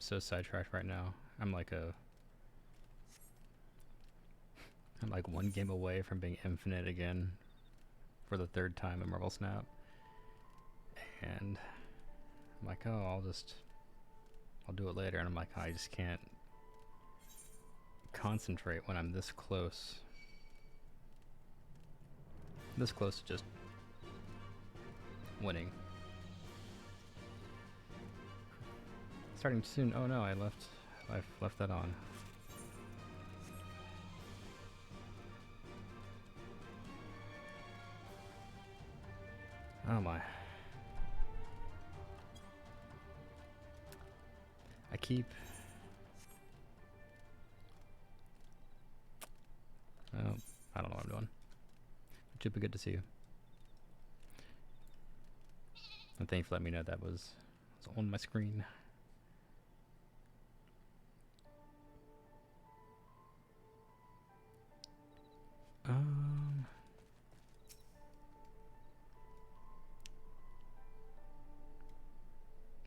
so sidetracked right now. I'm like one game away from being infinite again for the third time in Marvel Snap. And I'm like, oh, I'll do it later. And I'm like, I just can't concentrate when I'm this close. This close to just winning. Starting soon. Oh no, I left that on. Oh my. I keep... Oh, I don't know what I'm doing. Super good to see you. And thank you for letting me know that was on my screen.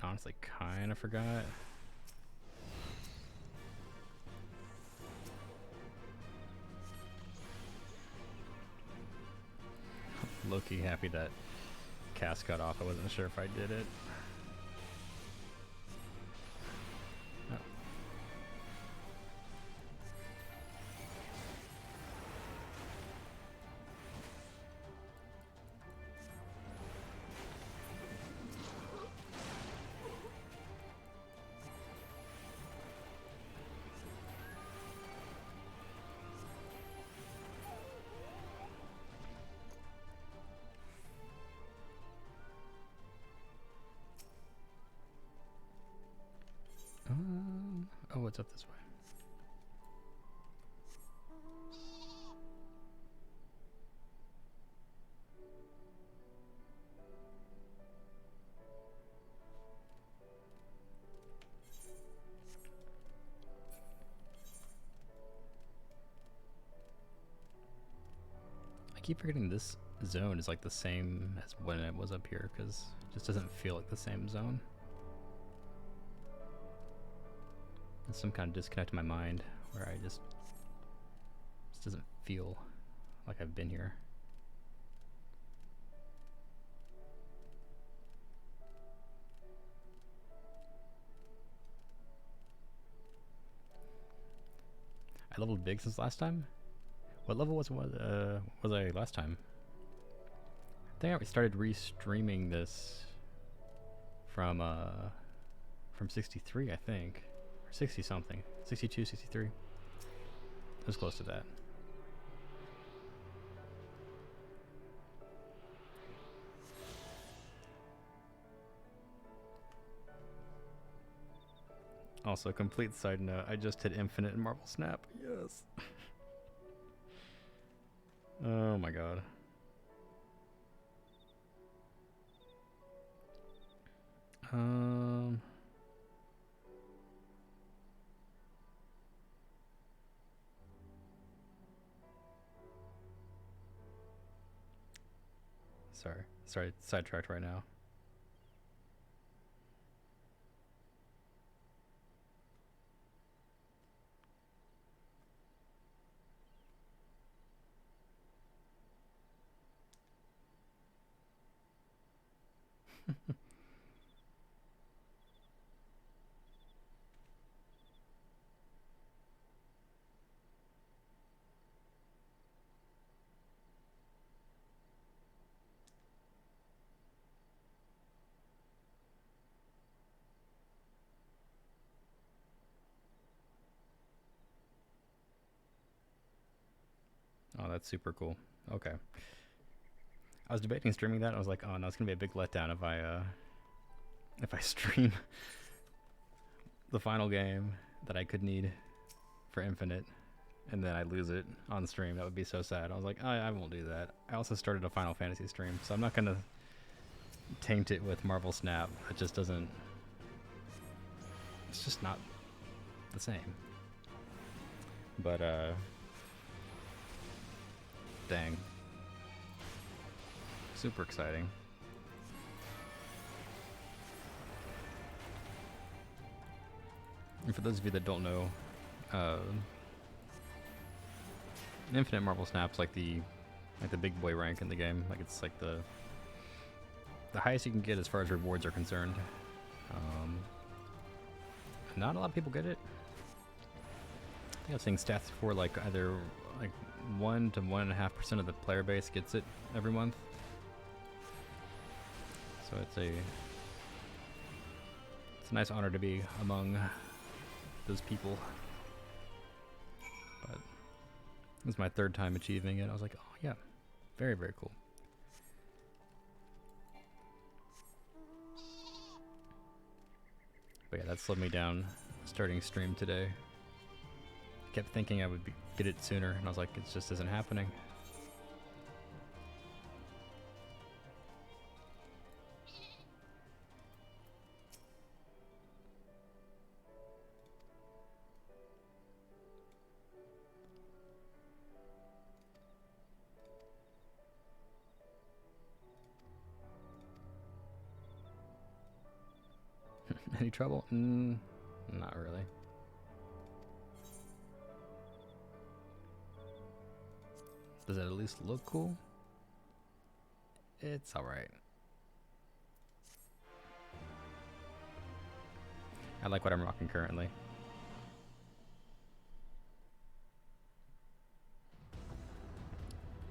Honestly, kind of forgot. Low-key happy that cast got off. I wasn't sure if I did it. Oh. Oh, it's up this way. I keep forgetting this zone is like the same as when it was up here, because it just doesn't feel like the same zone. There's some kind of disconnect in my mind where I just doesn't feel like I've been here. I leveled big since last time. What level was I last time? I think I started restreaming this from 63, I think, or 60 something, 62, 63. It was close to that. Also, complete side note, I just hit infinite in Marvel Snap. Yes. Oh my god. Sorry, sidetracked right now. Oh, that's super cool. Okay. I was debating streaming that. I was like, oh no, it's gonna be a big letdown if I stream the final game that I could need for Infinite, and then I lose it on stream. That would be so sad. I was like, I won't do that. I also started a Final Fantasy stream, so I'm not gonna taint it with Marvel Snap. It just doesn't. It's just not the same. But dang. Super exciting. And for those of you that don't know, Infinite Marble Snap's like the big boy rank in the game. Like it's like the highest you can get as far as rewards are concerned. Not a lot of people get it. I think I was seeing stats for like either like 1 to 1.5% of the player base gets it every month. So it's a nice honor to be among those people. But this is my 3rd time achieving it. I was like, oh yeah, very, very cool. But yeah, that slowed me down starting stream today. Kept thinking I would get it sooner, and I was like, it just isn't happening. Any trouble? Not really. Does it at least look cool? It's alright. I like what I'm rocking currently.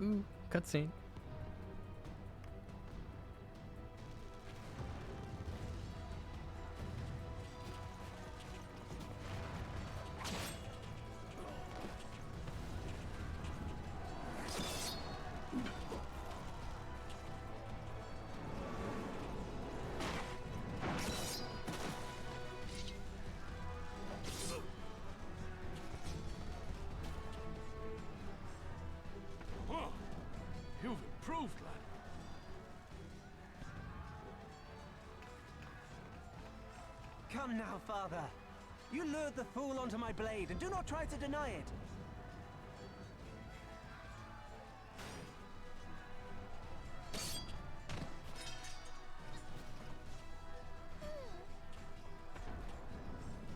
Ooh, cutscene. You've improved, lad. Come now, father. You lured the fool onto my blade, and do not try to deny it.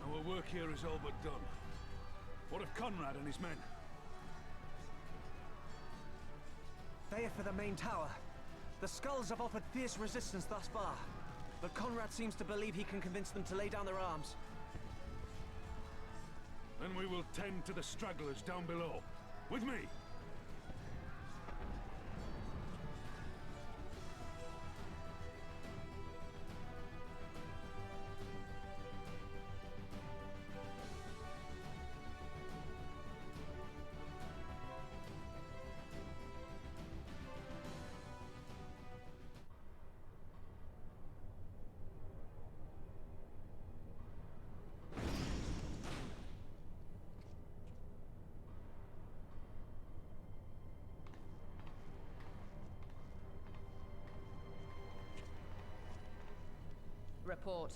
Our work here is all but done. What of Conrad and his men? They are for the main tower. The skulls have offered fierce resistance thus far, but Conrad seems to believe he can convince them to lay down their arms. Then we will tend to the stragglers down below. With me! Report.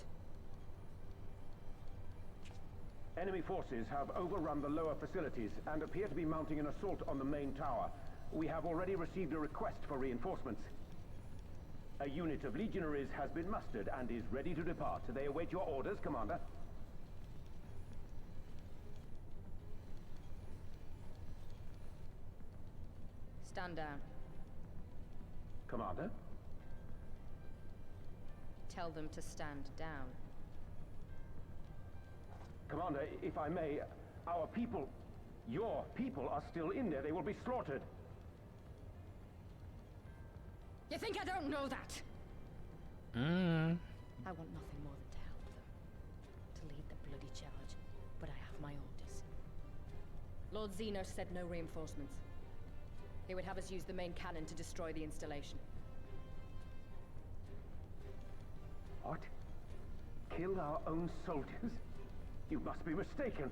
Enemy forces have overrun the lower facilities and appear to be mounting an assault on the main tower. We have already received a request for reinforcements. A unit of legionaries has been mustered and is ready to depart. They await your orders, Commander. Stand down. Commander? Tell them to stand down. Commander, if I may, our people, your people are still in there. They will be slaughtered. You think I don't know that? I want nothing more than to help them. To lead the bloody charge. But I have my orders. Lord Xenos said no reinforcements. He would have us use the main cannon to destroy the installation. What? Kill our own soldiers? You must be mistaken.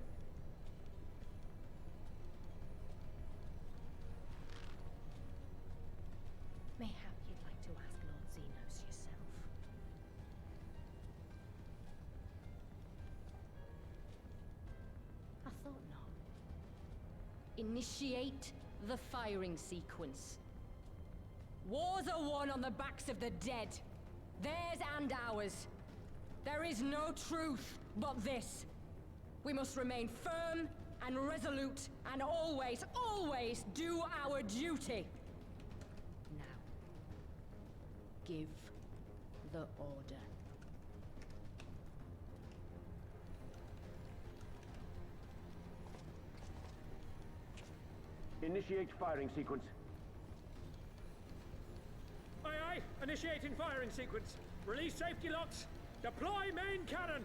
Mayhap you'd like to ask Lord Xenos yourself. I thought not. Initiate the firing sequence. Wars are won on the backs of the dead. Theirs and ours. There is no truth but this. We must remain firm and resolute and always, always do our duty. Now, give the order. Initiate firing sequence. Aye, aye. Initiating firing sequence. Release safety locks. Deploy main cannon.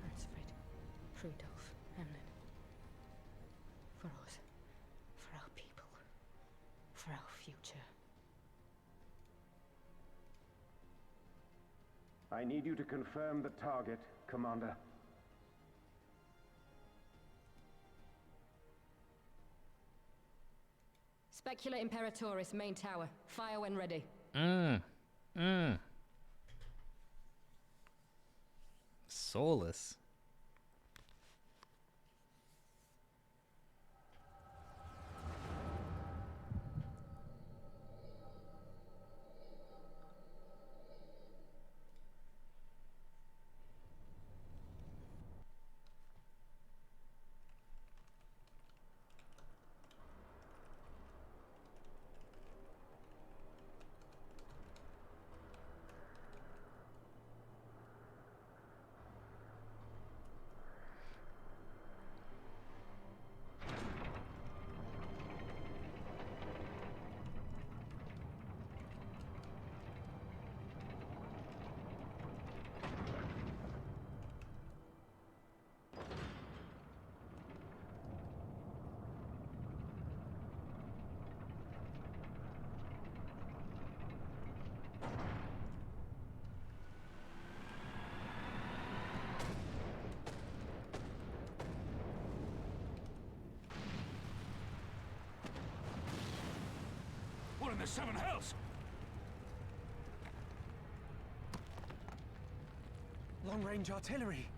Alfred, Rudolph, Emlyn. For us. For our people. For our future. I need you to confirm the target, Commander. Specula Imperatoris, main tower. Fire when ready. Soulless. What in the seven hells? Long-range artillery.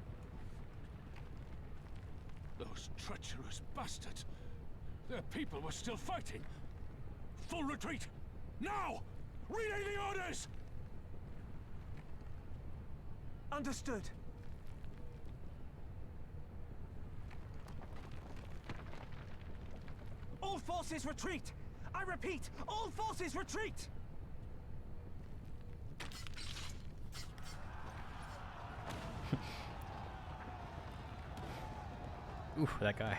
Those treacherous bastards. Their people were still fighting. Full retreat! Now! Relay the orders! Understood. All forces retreat! I repeat, all forces retreat! Ooh, that guy.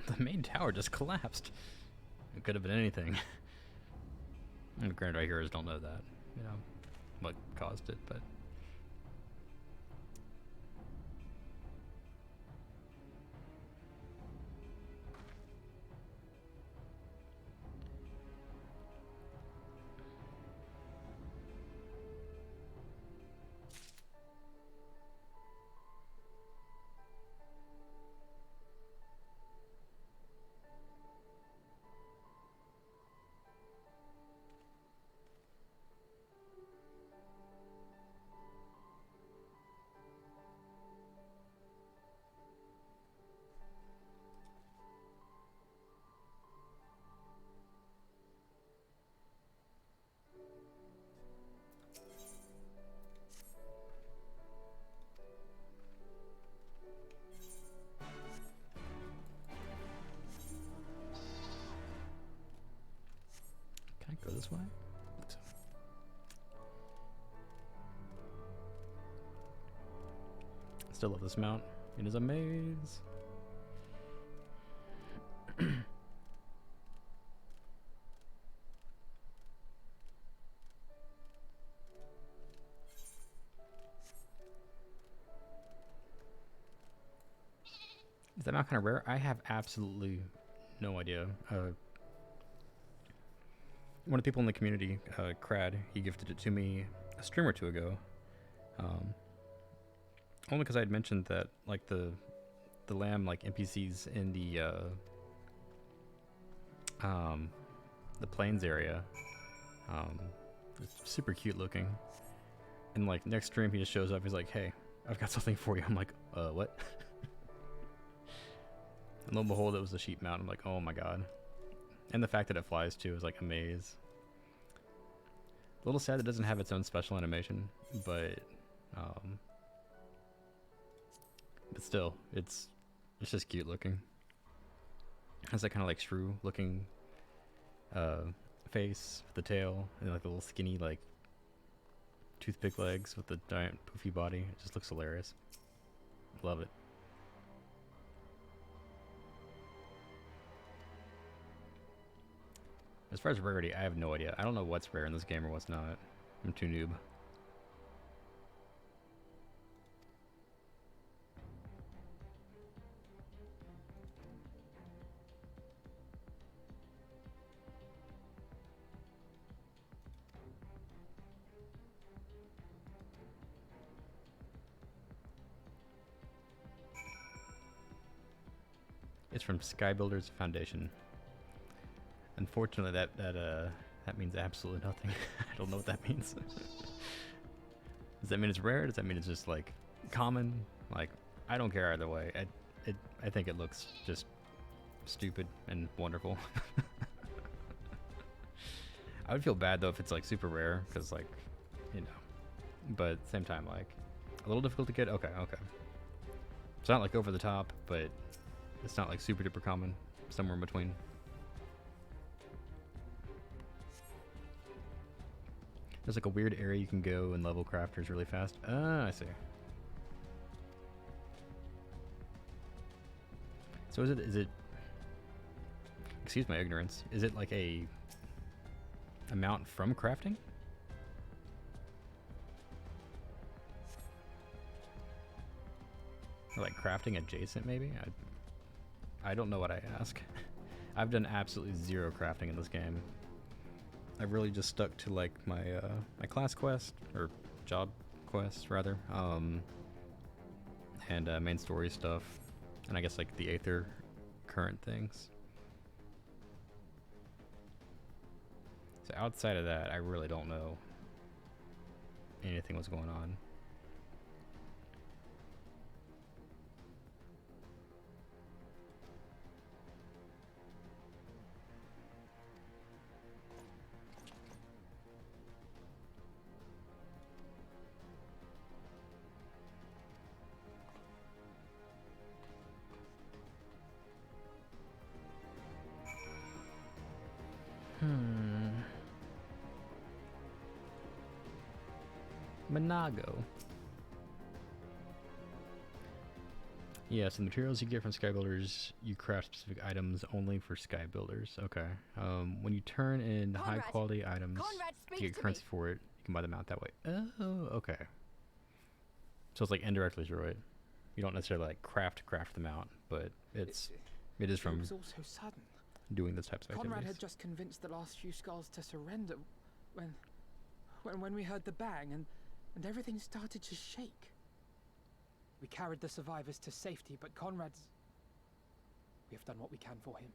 The main tower just collapsed. It could have been anything. And granted, our heroes don't know that, you know, what caused it, but... Can I go this way? I still love this mount. It is a maze. Is that mount kind of rare? I have absolutely no idea. One of the people in the community, Crad, he gifted it to me a stream or two ago. Only because I had mentioned that like the lamb like NPCs in the plains area, it's super cute looking. And like next stream he just shows up. He's like, "Hey, I've got something for you." I'm like, what?" And lo and behold, it was the sheep mount. I'm like, oh my god. And the fact that it flies too is like a maze. A little sad that it doesn't have its own special animation, but still, it's just cute looking. It has that kind of like shrew looking face with the tail and like the little skinny like toothpick legs with the giant poofy body. It just looks hilarious. Love it. As far as rarity, I have no idea. I don't know what's rare in this game or what's not. I'm too noob. It's from Skybuilders Foundation. Unfortunately, that means absolutely nothing. I don't know what that means. Does that mean it's rare? Does that mean it's just like common? Like, I don't care either way. I think it looks just stupid and wonderful. I would feel bad though if it's like super rare, because like, you know. But at the same time, like, a little difficult to get. Okay. It's not like over the top, but it's not like super duper common. Somewhere in between. There's like a weird area you can go and level crafters really fast. Ah, I see. So is it excuse my ignorance, is it like a mount from crafting? Or like crafting adjacent maybe? I don't know what I ask. I've done absolutely zero crafting in this game. I've really just stuck to like my my class quest, or job quest rather, and main story stuff, and I guess like the Aether current things. So outside of that, I really don't know anything what's going on. Monago. Yeah, so the materials you get from sky builders, you craft specific items only for sky builders. Okay. When you turn in high quality items, you get currency for it. You can buy them out that way. Oh, okay. So it's like indirectly through it. You don't necessarily like craft them out, but it is from It was all so sudden. doing this types of activities. Conrad had just convinced the last few skulls to surrender when we heard the bang and everything started to shake. We carried the survivors to safety, but we have done what we can for him.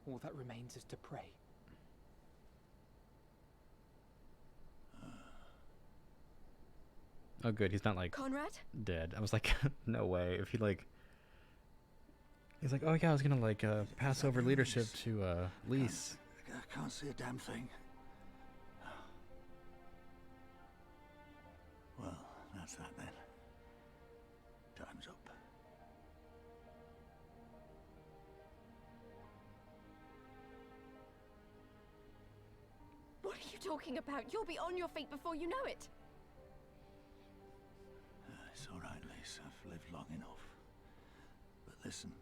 All that remains is to pray. Oh good, he's not like Conrad? dead. I was like, no way. If he like, he's like, oh yeah, I was gonna like pass over leadership to Lise. I can't see a damn thing. Well, that's that then. Time's up. What are you talking about? You'll be on your feet before you know it. It's all right, Lise. I've lived long enough. But listen,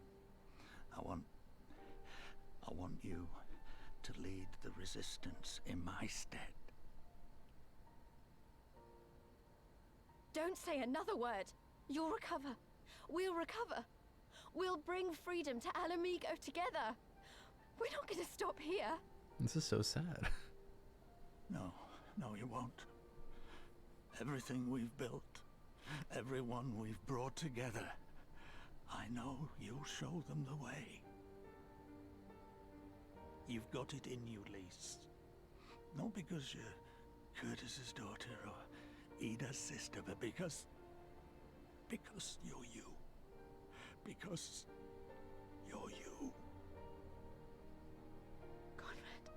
I want you to lead the resistance in my stead. Don't say another word. You'll recover. We'll recover. We'll bring freedom to Alamigo together. We're not going to stop here. This is so sad. No, you won't. Everything we've built, everyone we've brought together. I know you'll show them the way. You've got it in you, Lise. Not because you're Curtis's daughter or Ida's sister, but because you're you. Because you're you. Conrad.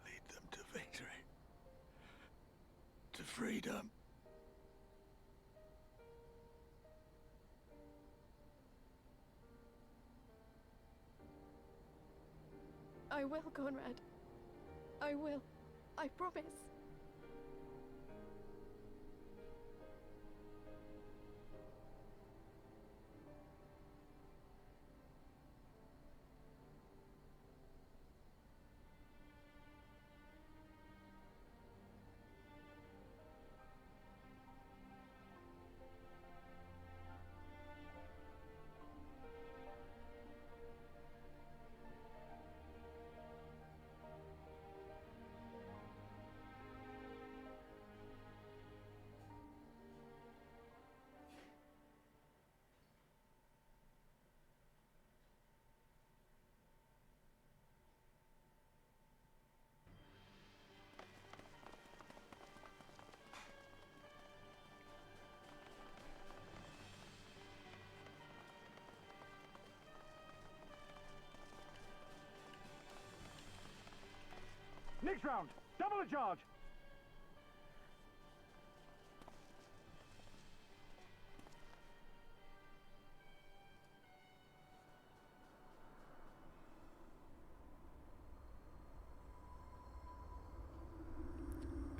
Lead them to victory. To freedom. I will, Conrad. I will. I promise. Next round, double the charge.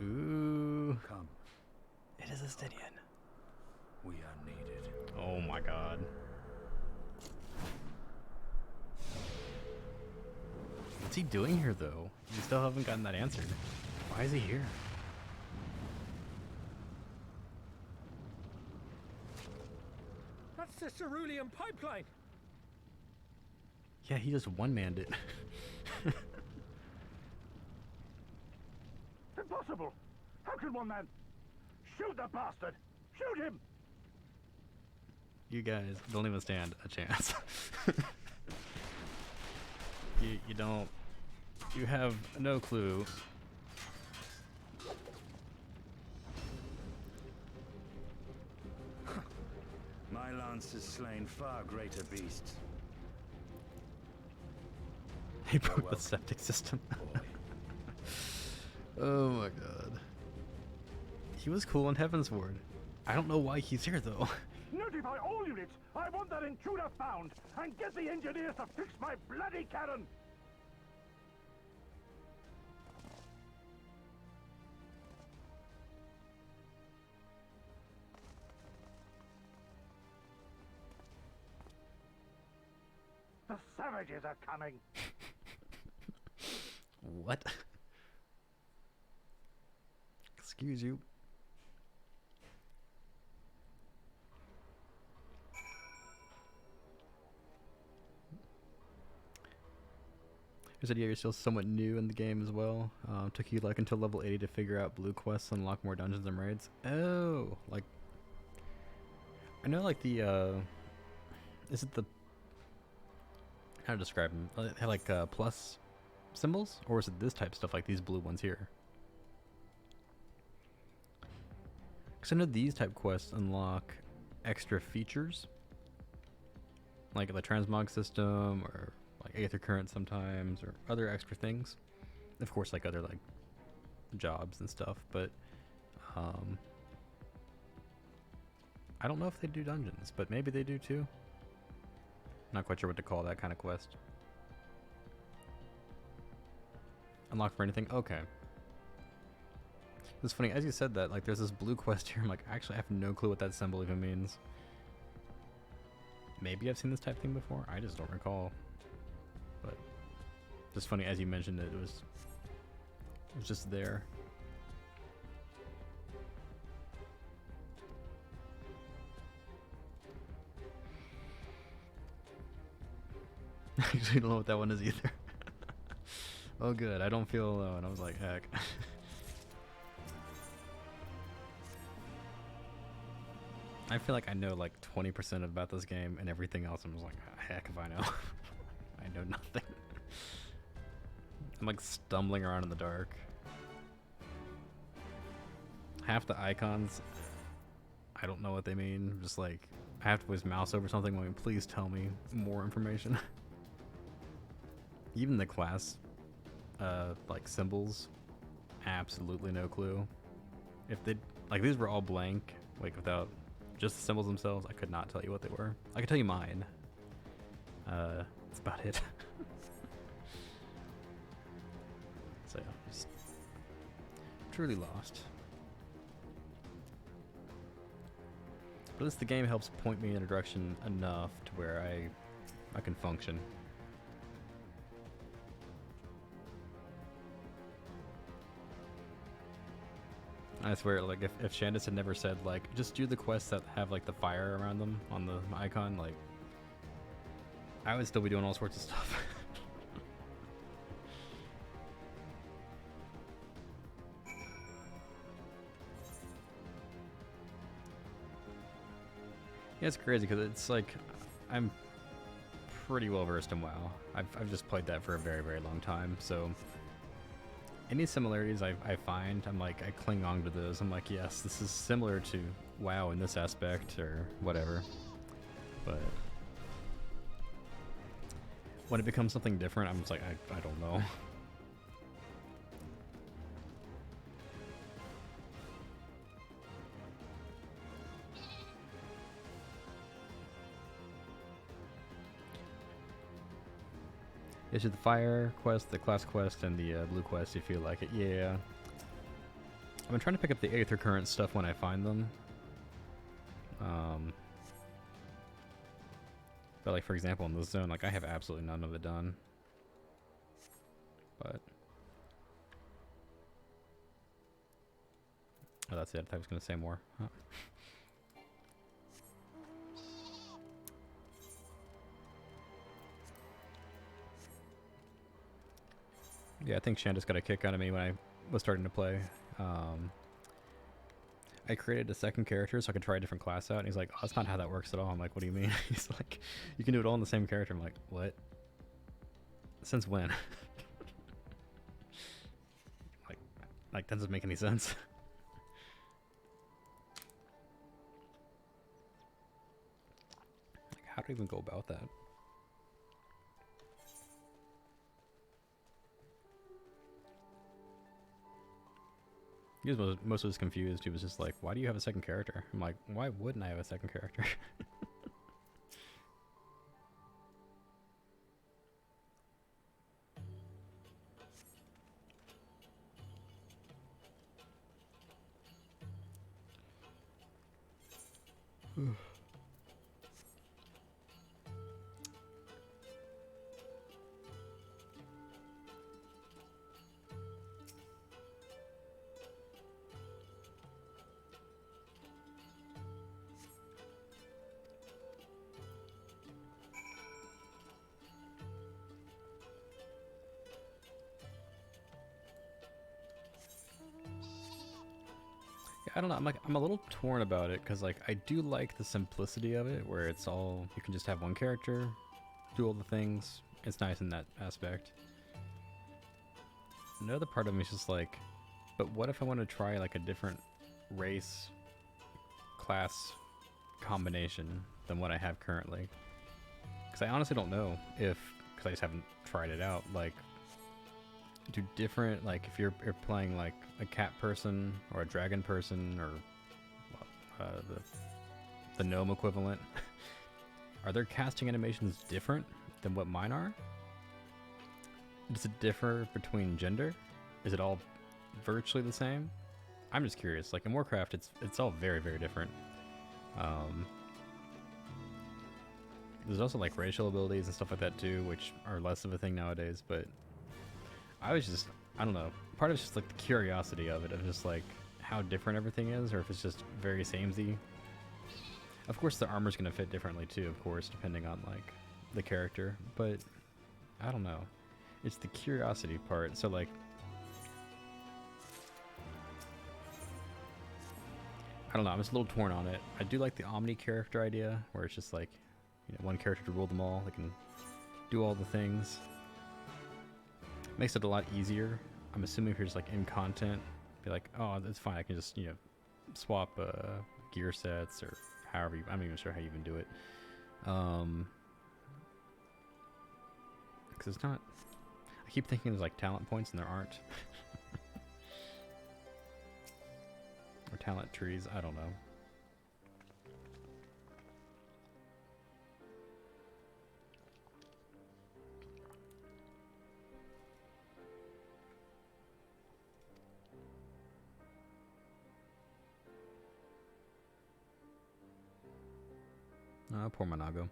Ooh. Come, It is a Stydian. we are needed. Oh my god. What's he doing here, though? We still haven't gotten that answered. Why is he here? That's the cerulean pipeline. Yeah, he just one-manned it. Impossible! How can one man... Shoot the bastard! Shoot him! You guys don't even stand a chance. You don't... You have no clue. My lance has slain far greater beasts. He broke the septic system. Oh my god. He was cool in Heavensward. I don't know why he's here though. Notify all units! I want that intruder found! And get the engineers to fix my bloody cannon! The savages are coming! What? Excuse you. You said, yeah, you're still somewhat new in the game as well. Took you like until level 80 to figure out blue quests and unlock more dungeons and raids. Oh, like I know, like the is it the how to describe them? They have like plus symbols, or is it this type of stuff like these blue ones here? Because I know these type quests unlock extra features, like the transmog system, or like Aether Current sometimes, or other extra things. Of course, like other like jobs and stuff, but I don't know if they do dungeons, but maybe they do too. Not quite sure what to call that kind of quest. Unlock for anything? Okay. It's funny, as you said that, like there's this blue quest here, I'm like, actually I have no clue what that symbol even means. Maybe I've seen this type thing before, I just don't recall. But just funny, as you mentioned it, it was just there. I actually don't know what that one is either. Oh good, I don't feel alone. I was like, heck. I feel like I know like 20% about this game, and everything else I'm just like, heck if I know. I know nothing. I'm like stumbling around in the dark. Half the icons, I don't know what they mean. I'm just like, I have to put his mouse over something. Like, please tell me more information. Even the class, like symbols, absolutely no clue. If they, like, these were all blank, like without just the symbols themselves, I could not tell you what they were. I could tell you mine. That's about it. So yeah, just truly lost. But at least the game helps point me in a direction enough to where I can function. I swear, like, if Shandis had never said, like, just do the quests that have, like, the fire around them on the icon, like, I would still be doing all sorts of stuff. Yeah, it's crazy, because it's, like, I'm pretty well versed in WoW. I've just played that for a very, very long time, so any similarities I find, I'm like, I cling on to those. I'm like, yes, this is similar to WoW in this aspect, or whatever. But when it becomes something different, I'm just like, I don't know. It's the fire quest, the class quest, and the blue quest. You feel like it, yeah. I've been trying to pick up the Aether Current stuff when I find them. But like, for example, in this zone, like, I have absolutely none of it done. But oh, that's it. I thought I was gonna say more. Huh. Yeah, I think Shandis got a kick out of me when I was starting to play. I created a second character so I could try a different class out, and he's like, oh, that's not how that works at all. I'm like, what do you mean? He's like, you can do it all in the same character. I'm like, what? Since when? like that doesn't make any sense. Like, how do I even go about that? He was most confused. He was just like, why do you have a second character? I'm like, why wouldn't I have a second character? I don't know. I'm a little torn about it because, like, I do like the simplicity of it, where it's all, you can just have one character, do all the things. It's nice in that aspect. Another part of me is just like, but what if I want to try like a different race class combination than what I have currently? Because I honestly don't know if, because I just haven't tried it out, like, do different, like, if you're playing like a cat person or a dragon person or the gnome equivalent, are their casting animations different than what mine are? Does it differ between gender? Is it all virtually the same? I'm just curious. Like in Warcraft, it's all very, very different. There's also like racial abilities and stuff like that too, which are less of a thing nowadays, but I was just, I don't know, part of it's just like the curiosity of it, of just like how different everything is, or if it's just very samey. Of course the armor's going to fit differently too, of course, depending on like the character, but I don't know. It's the curiosity part. So like, I don't know. I'm just a little torn on it. I do like the Omni character idea, where it's just like, you know, one character to rule them all. They can do all the things. Makes it a lot easier. I'm assuming if you're just like in content, be like, oh, that's fine. I can just, you know, swap gear sets or however. I'm not even sure how you even do it. Because it's not. I keep thinking there's like talent points and there aren't. Or talent trees. I don't know. Poor Monago.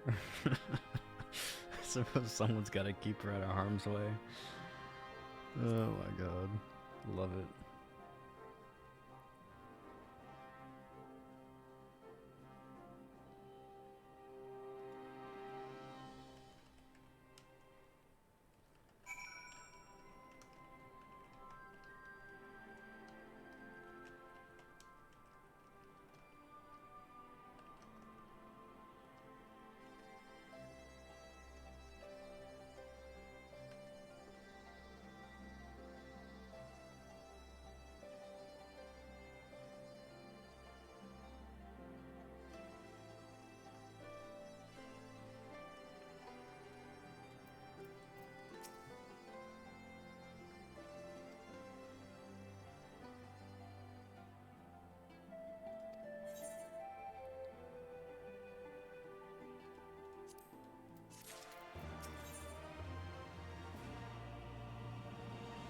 I suppose someone's got to keep her out of harm's way. Oh my god. Love it.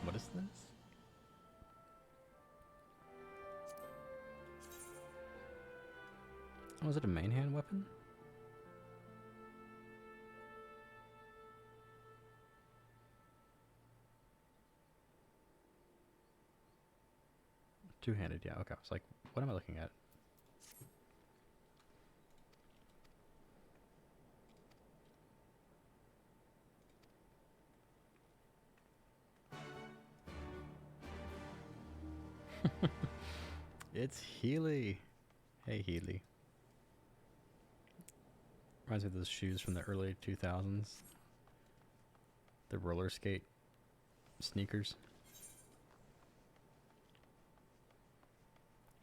What is this? Oh, is it a main hand weapon? Two-handed, yeah, okay. I was like, what am I looking at? It's Healy. Hey, Healy. Reminds me of those shoes from the early 2000s. The roller skate sneakers.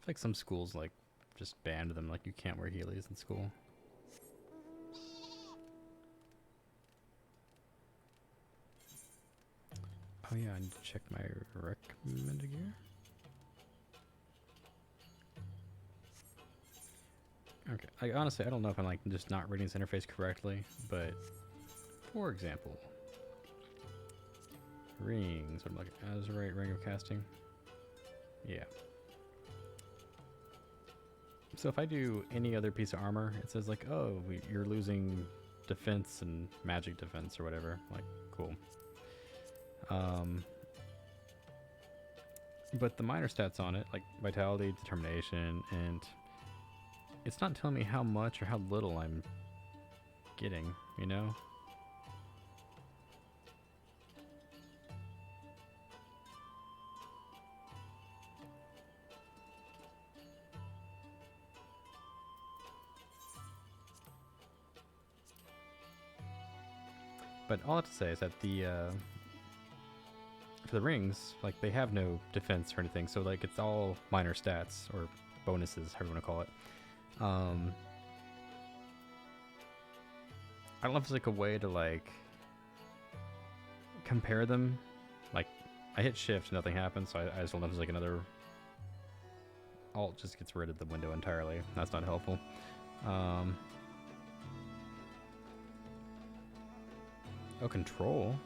I feel like some schools like just banned them, like you can't wear Heelys in school. Oh yeah, I need to check my recommended gear. Okay, honestly, I don't know if I'm like just not reading this interface correctly, but for example, Rings. I'm like Azurite ring of casting. Yeah. So if I do any other piece of armor, it says like, oh, you're losing defense and magic defense or whatever. Like, cool. But the minor stats on it, like vitality, determination, and it's not telling me how much or how little I'm getting, you know? But all I have to say is that the for the rings, like they have no defense or anything, so like it's all minor stats or bonuses, however you want to call it. I don't know if it's like a way to like compare them. Like I hit shift, nothing happens, so I just don't know if it's like another alt just gets rid of the window entirely. That's not helpful. Oh, control.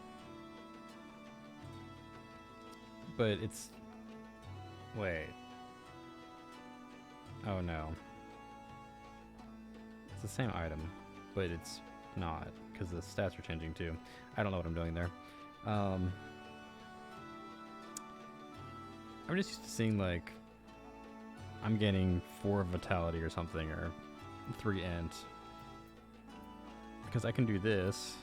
But it's... Wait. Oh no. It's the same item, but it's not, because the stats are changing too. I don't know what I'm doing there. I'm just used to seeing like I'm gaining 4 vitality or something, or 3 int. Because I can do this.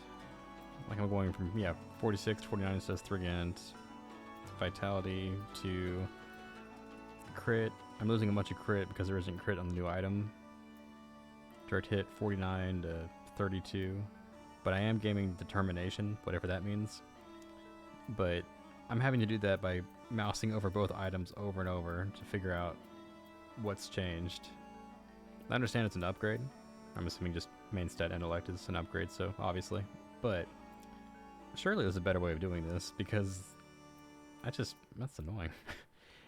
Like I'm going from, yeah, 46 to 49, it says 3 int. Vitality to crit. I'm losing a bunch of crit because there isn't crit on the new item. Direct hit 49 to 32. But I am gaining determination, whatever that means. But I'm having to do that by mousing over both items over and over to figure out what's changed. I understand it's an upgrade. I'm assuming just main stat intellect is an upgrade, so obviously. But surely there's a better way of doing this, because that's annoying.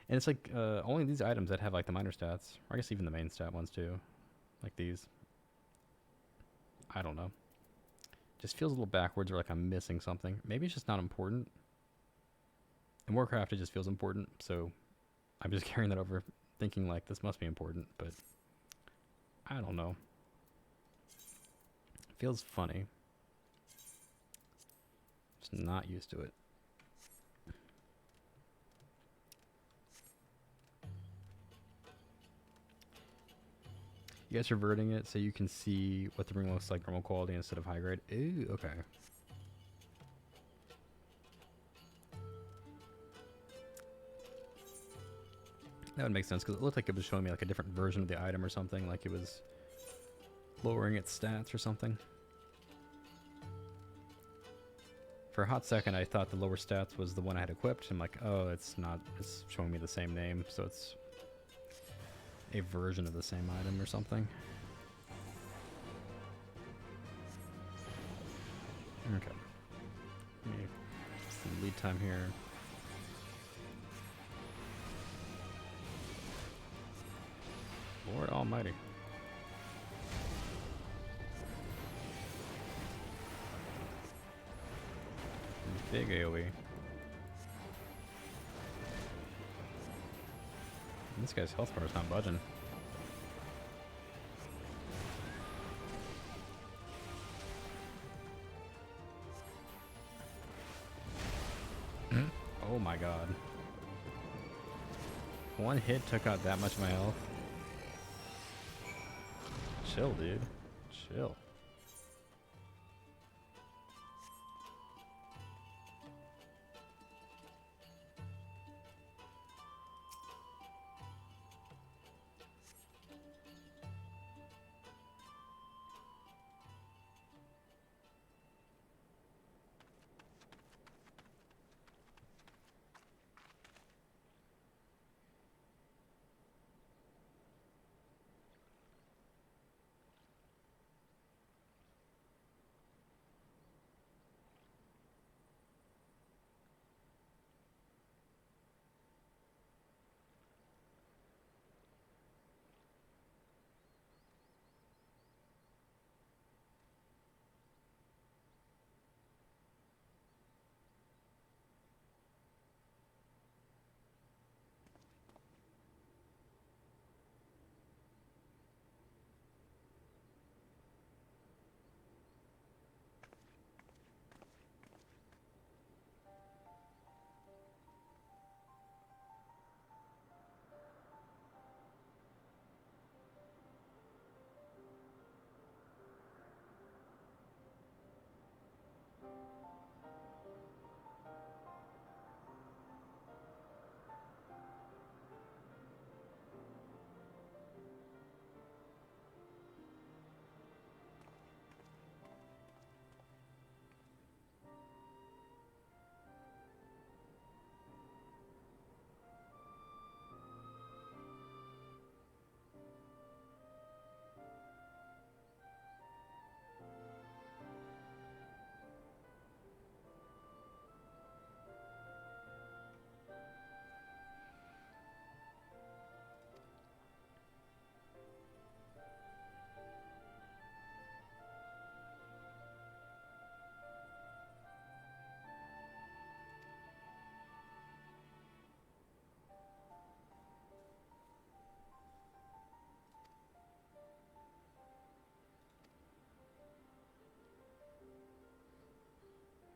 And it's like only these items that have like the minor stats, or I guess even the main stat ones too, like these. I don't know. Just feels a little backwards, or like I'm missing something. Maybe it's just not important. In Warcraft, it just feels important, so I'm just carrying that over, thinking like this must be important, but I don't know. It feels funny. Just not used to it. You guys reverting it so you can see what the ring looks like normal quality instead of high grade. Ooh, okay. That would make sense, because it looked like it was showing me like a different version of the item or something, like it was lowering its stats or something. For a hot second, I thought the lower stats was the one I had equipped. I'm like, oh, it's not, it's showing me the same name, so it's a version of the same item or something. Okay. Some lead time here. Lord Almighty. Big AoE. This guy's health bar is not budging. Oh my god. One hit took out that much of my health. Chill, dude. Chill.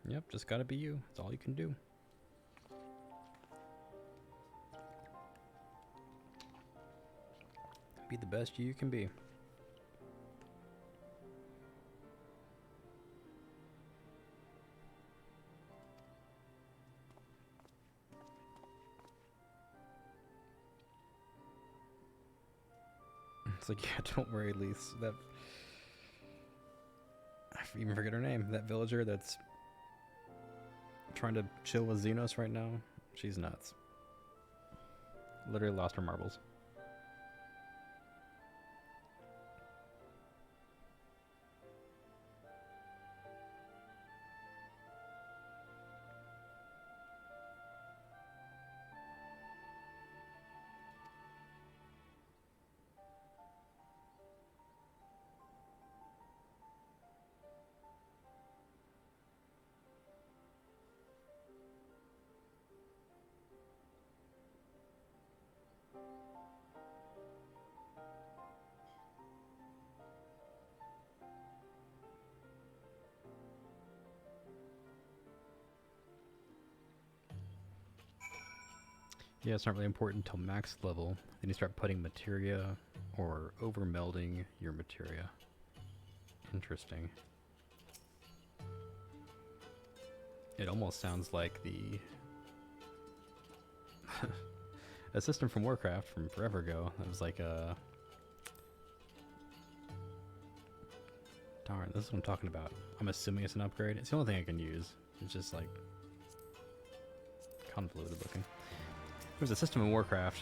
Yep, just gotta be you. That's all you can do. Be the best you can be. It's like, yeah, don't worry, Lise. That, I even forget her name. That villager that's trying to chill with Xenos right now. She's nuts. Literally lost her marbles. Yeah, it's not really important until max level. Then you start putting materia or over melding your materia. Interesting. It almost sounds like the a system from Warcraft from forever ago. That was like a darn. This is what I'm talking about. I'm assuming it's an upgrade. It's the only thing I can use. It's just like convoluted looking. There was a system in Warcraft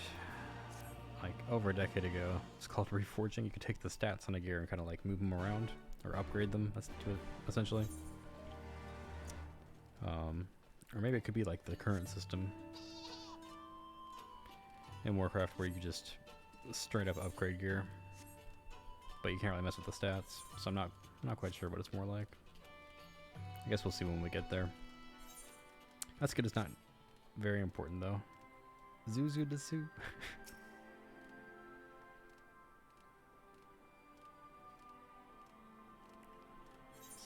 like over a decade ago. It's called Reforging. You could take the stats on a gear and kind of like move them around or upgrade them, essentially. Or maybe it could be like the current system in Warcraft where you just straight up upgrade gear, but you can't really mess with the stats. So I'm not quite sure what it's more like. I guess we'll see when we get there. That's good. It's not very important though. Zuzu Desu.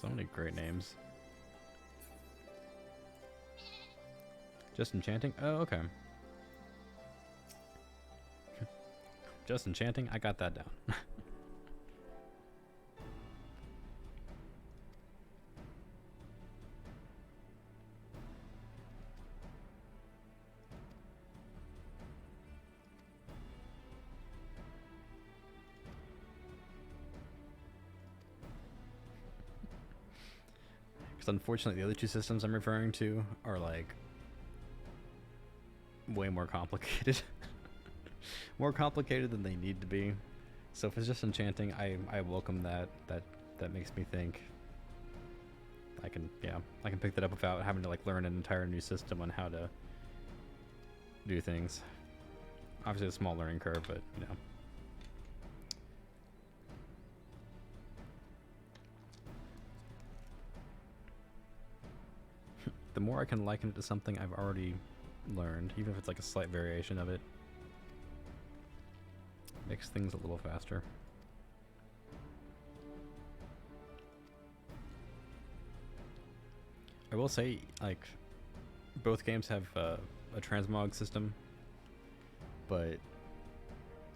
So many great names. Just enchanting? Oh, okay. Just enchanting? I got that down. Because unfortunately the other two systems I'm referring to are like way more complicated. More complicated than they need to be. So if it's just enchanting, I welcome that. That makes me think I can pick that up without having to like learn an entire new system on how to do things. Obviously a small learning curve, but you know. The more I can liken it to something I've already learned, even if it's like a slight variation of it, makes things a little faster. I will say, like, both games have a transmog system, but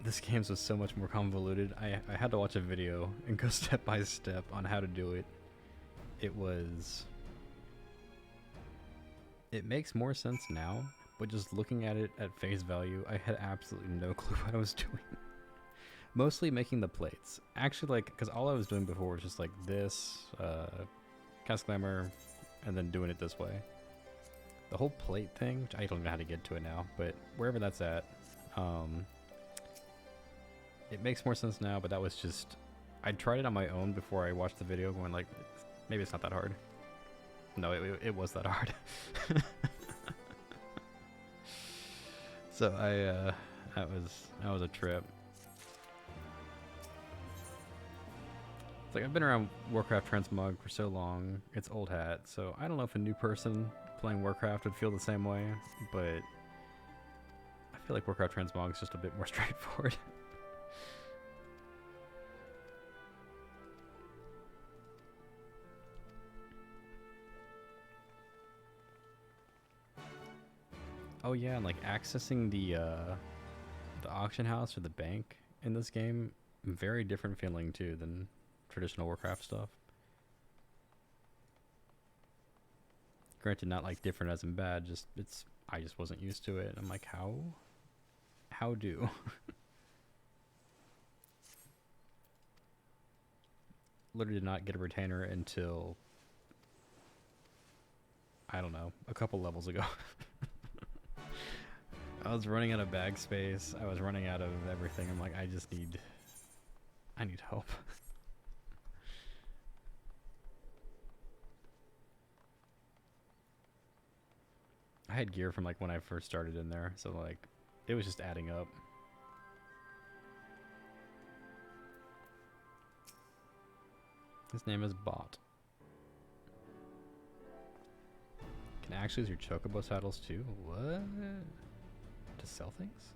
this game's was so much more convoluted. I had to watch a video and go step by step on how to do it. It makes more sense now, but just looking at it at face value, I had absolutely no clue what I was doing. Mostly making the plates. Actually, like, because all I was doing before was just like this, cast glamour, and then doing it this way. The whole plate thing, I don't know how to get to it now, but wherever that's at, it makes more sense now, but that was just, I tried it on my own before I watched the video, going like, maybe it's not that hard. No, it was that hard. So that was a trip. It's like I've been around Warcraft Transmog for so long, it's old hat, so I don't know if a new person playing Warcraft would feel the same way, but I feel like Warcraft Transmog is just a bit more straightforward. Oh yeah, and like accessing the auction house or the bank in this game, very different feeling too than traditional Warcraft stuff. Granted, not like different as in bad, just I just wasn't used to it. I'm like, how do? Literally did not get a retainer until, I don't know, a couple levels ago. I was running out of bag space. I was running out of everything. I'm like, I need help. I had gear from like when I first started in there, so like it was just adding up. His name is Bot. Can actually use your chocobo saddles too? What? To sell things?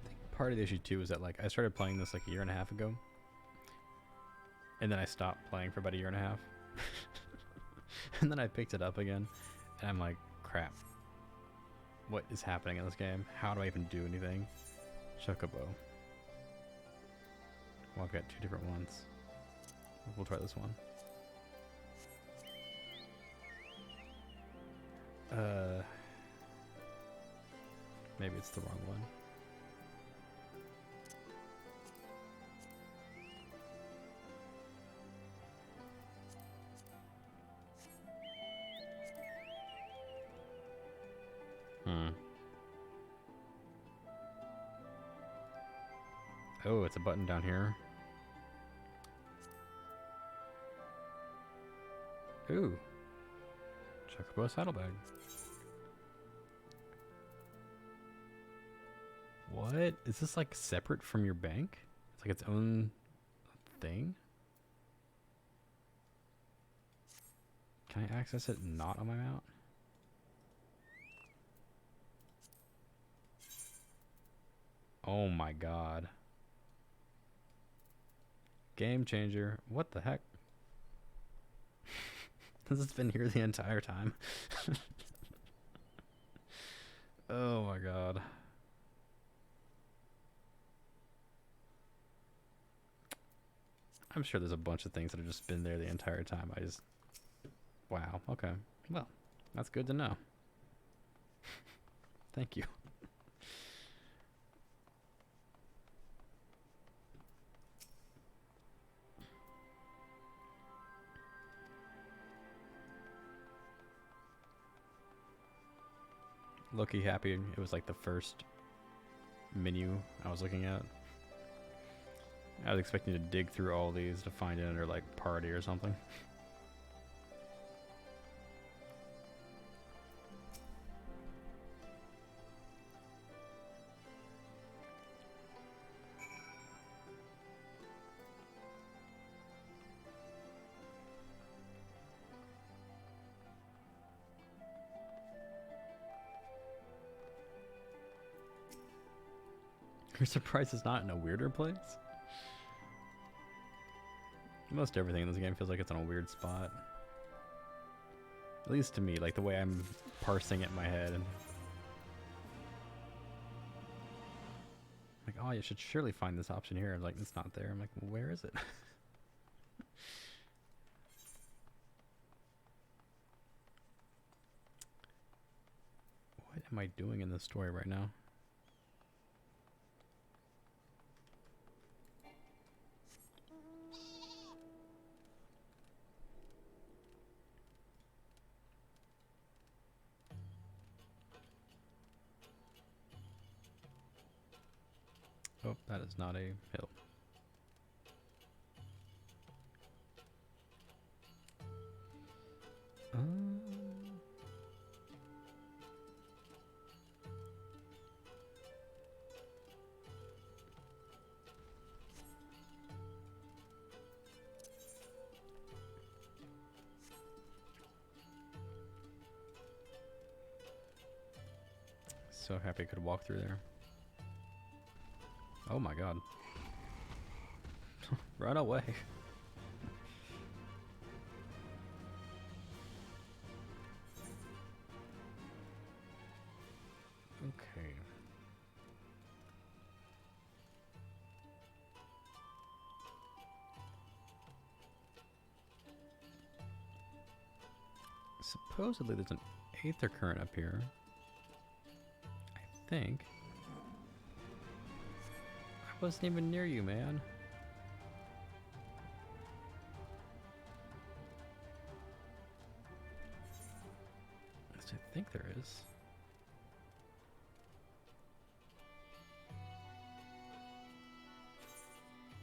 I think part of the issue too is that like I started playing this like a year and a half ago. And then I stopped playing for about a year and a half. And then I picked it up again. And I'm like, crap. What is happening in this game? How do I even do anything? Chocobo. Well, I've got two different ones. We'll try this one. Maybe it's the wrong one. Oh, it's a button down here. Ooh. Chocobo saddlebag. What? Is this like separate from your bank? It's like its own thing? Can I access it not on my mount? Oh my god. Game changer. What the heck? This has been here the entire time. Oh my god. I'm sure there's a bunch of things that have just been there the entire time. Wow, okay. Well, that's good to know. Thank you. Low-key happy it was like the first menu I was looking at. I was expecting to dig through all these to find it under like party or something. You're surprised it's not in a weirder place? Most everything in this game feels like it's in a weird spot. At least to me, like the way I'm parsing it in my head. Like, oh, you should surely find this option here. Like, it's not there. I'm like, well, where is it? What am I doing in this story right now? Oh, that is not a hill. So happy I could walk through there. Oh my god. Run away. Okay. Supposedly there's an aether current up here. I think. I wasn't even near you, man. At least I think there is.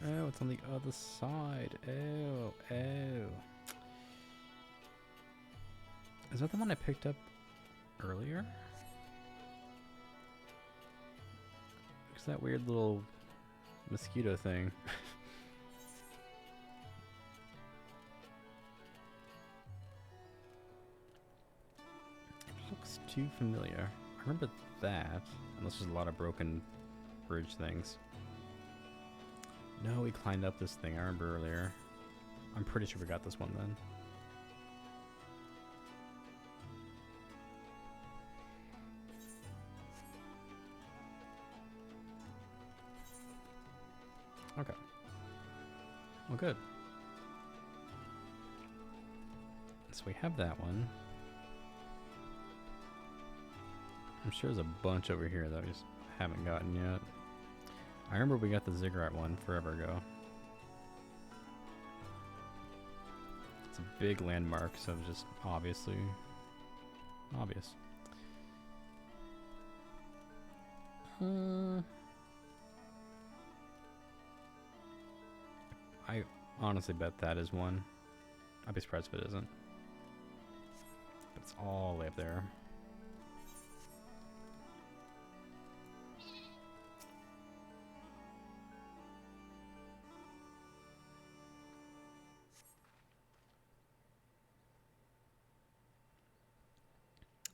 Oh, it's on the other side. Oh, oh. Is that the one I picked up earlier? It's that weird little mosquito thing. It looks too familiar. I remember that, unless there's a lot of broken bridge things. No, we climbed up this thing, I remember earlier. I'm pretty sure we got this one then. Okay. Well, good. So we have that one. I'm sure there's a bunch over here that we just haven't gotten yet. I remember we got the ziggurat one forever ago. It's a big landmark, so just obviously obvious. I honestly bet that is one. I'd be surprised if it isn't. But it's all the way up there.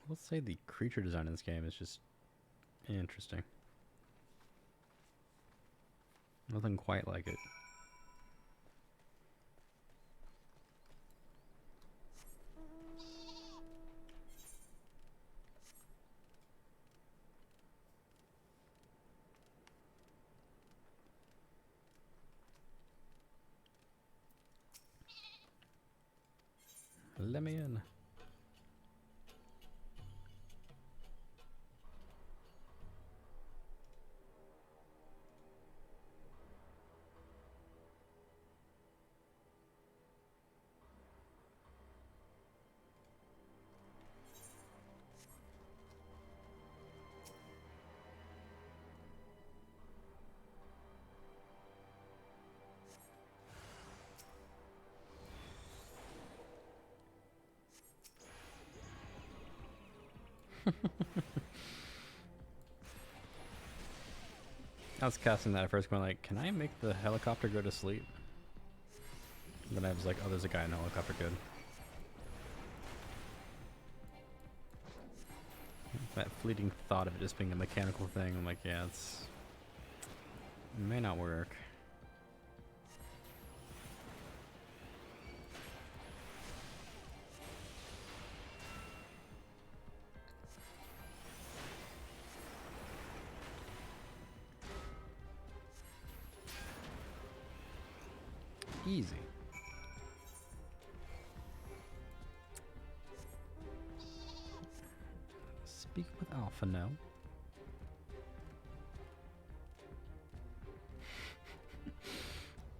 Let's say the creature design in this game is just interesting. Nothing quite like it. Let me in. I was casting that at first, going like, can I make the helicopter go to sleep? And then I was like, oh, there's a guy in a helicopter, good. That fleeting thought of it just being a mechanical thing, I'm like, yeah, it may not work. Easy. Speak with Alpha now.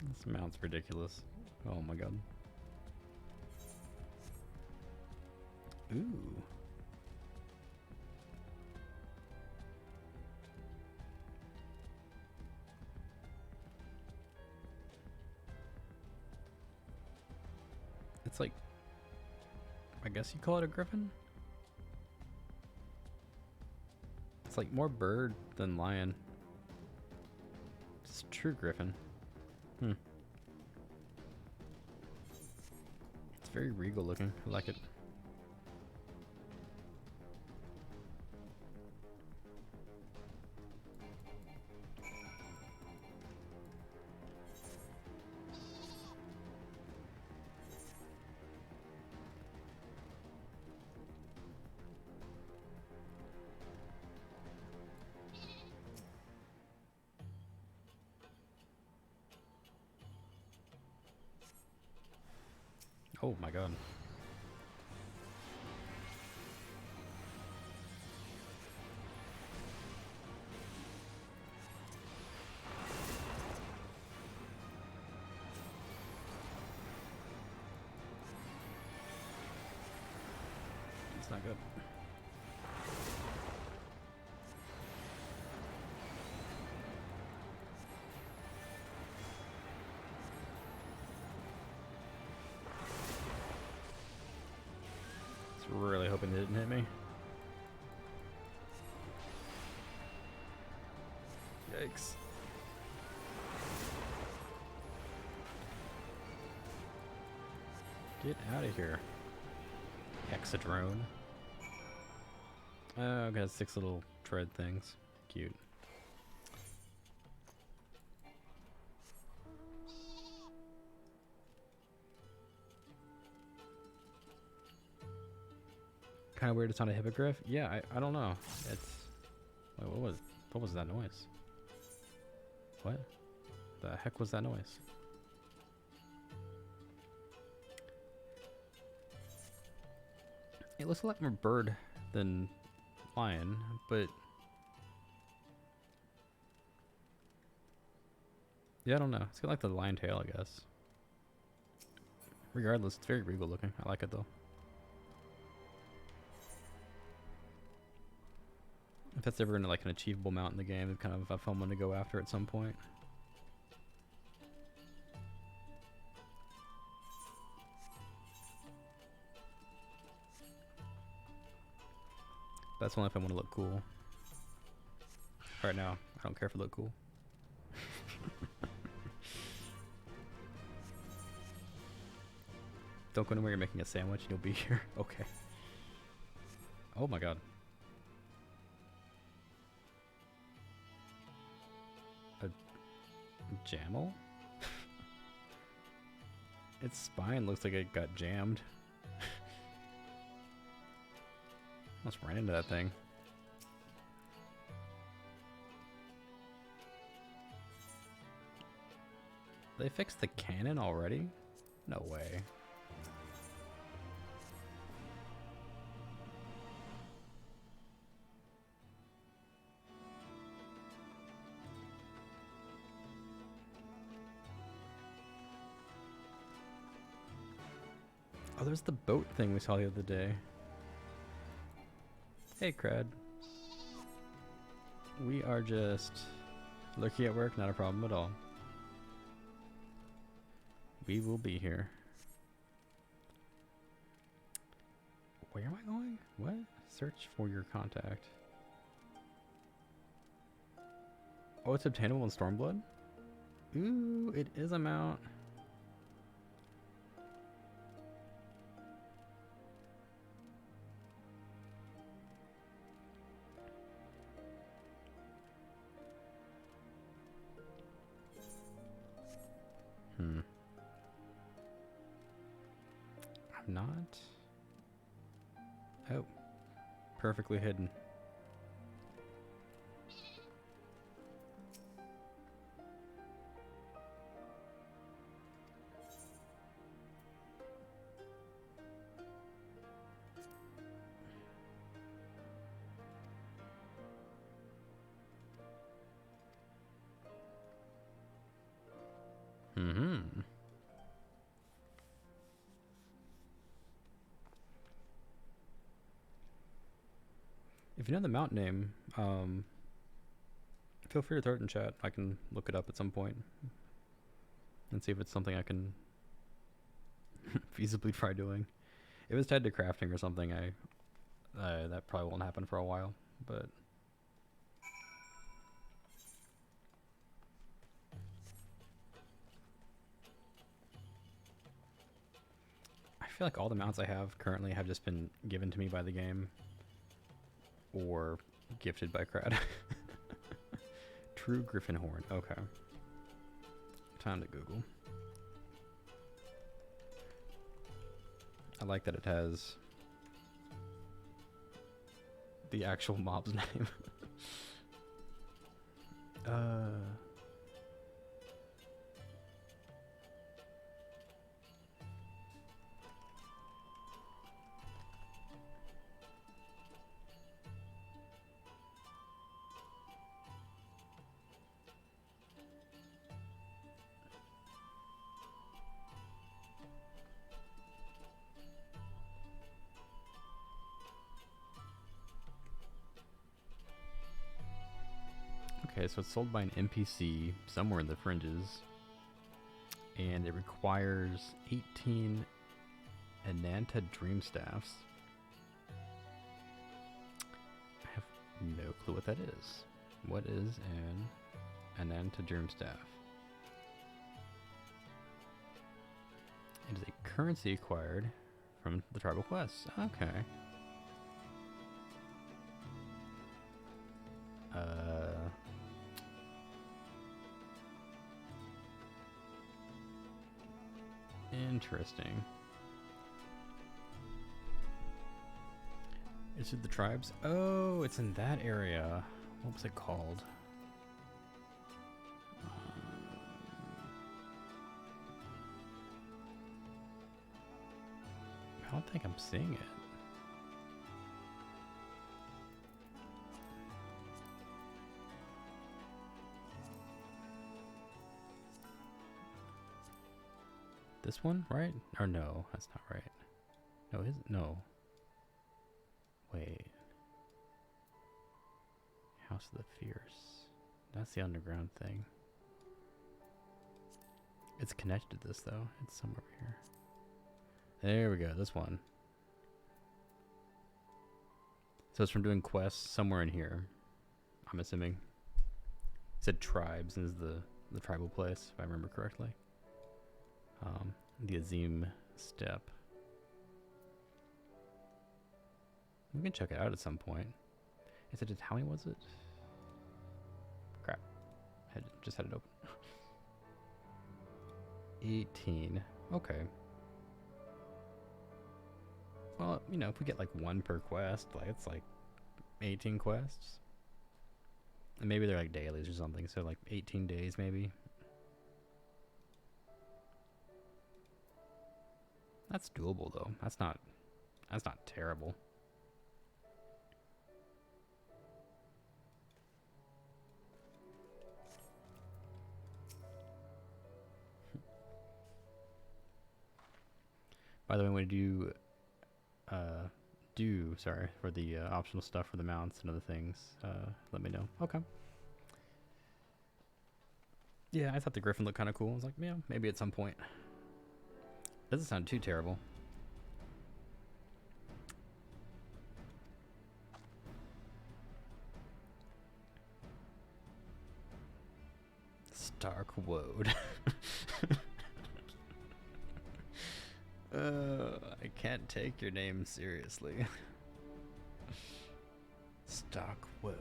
This mount's ridiculous. Oh my god. Ooh. It's like, I guess you call it a griffin? It's like more bird than lion. It's a true griffin. It's very regal looking. I like it. Oh my god. It's not good. Really hoping it didn't hit me. Yikes. Get out of here. Hexadrone. Oh, got 6 little tread things. Cute. Kind of weird it's not a hippogriff. Yeah, I don't know. It's... Wait, what was that noise? What the heck was that noise? It looks a lot more bird than lion, but yeah, I don't know. It's got like the lion tail, I guess. Regardless, it's very regal looking. I like it though. If that's ever like an achievable mount in the game, it's kind of a fun one to go after at some point. That's only if I want to look cool. Right now, I don't care if I look cool. Don't go anywhere, you're making a sandwich, you'll be here. Okay. Oh my god. A jammal? Its spine looks like it got jammed. Almost ran into that thing. They fixed the cannon already? No way. Oh, there's the boat thing we saw the other day. Hey, Crad. We are just lurking at work, not a problem at all. We will be here. Where am I going? What? Search for your contact. Oh, it's obtainable in Stormblood? Ooh, it is a mount. I'm not. Oh. Perfectly hidden. Mm-hmm. If you know the mount name, feel free to throw it in chat. I can look it up at some point and see if it's something I can feasibly try doing. If it's tied to crafting or something, that probably won't happen for a while, but I feel like all the mounts I have currently have just been given to me by the game or gifted by Crad. True Griffin Horn. Okay. Time to Google. I like that it has the actual mob's name. Okay, so it's sold by an NPC somewhere in the fringes. And it requires 18 Ananta Dream Staffs. I have no clue what that is. What is an Ananta Dream Staff? It is a currency acquired from the tribal quests. Okay. Interesting. Is it the tribes? Oh, it's in that area. What was it called? I don't think I'm seeing it. This one, right? Or no, that's not right. No, is it? No. Wait. House of the Fierce. That's the underground thing. It's connected to this though. It's somewhere over here. There we go, this one. So it's from doing quests somewhere in here, I'm assuming. It said tribes is the tribal place, if I remember correctly. The Azim Steppe. We can check it out at some point. Is it, how many was it? Crap. Just had it open. 18. Okay. Well, you know, if we get like one per quest, like it's like 18 quests. And maybe they're like dailies or something, so like 18 days maybe. That's doable though. That's not terrible. By the way, when you sorry, for the optional stuff for the mounts and other things, let me know. Okay. Yeah, I thought the Griffin looked kind of cool. I was like, yeah, maybe at some point. Doesn't sound too terrible. Starkwoad. I can't take your name seriously. Starkwoad.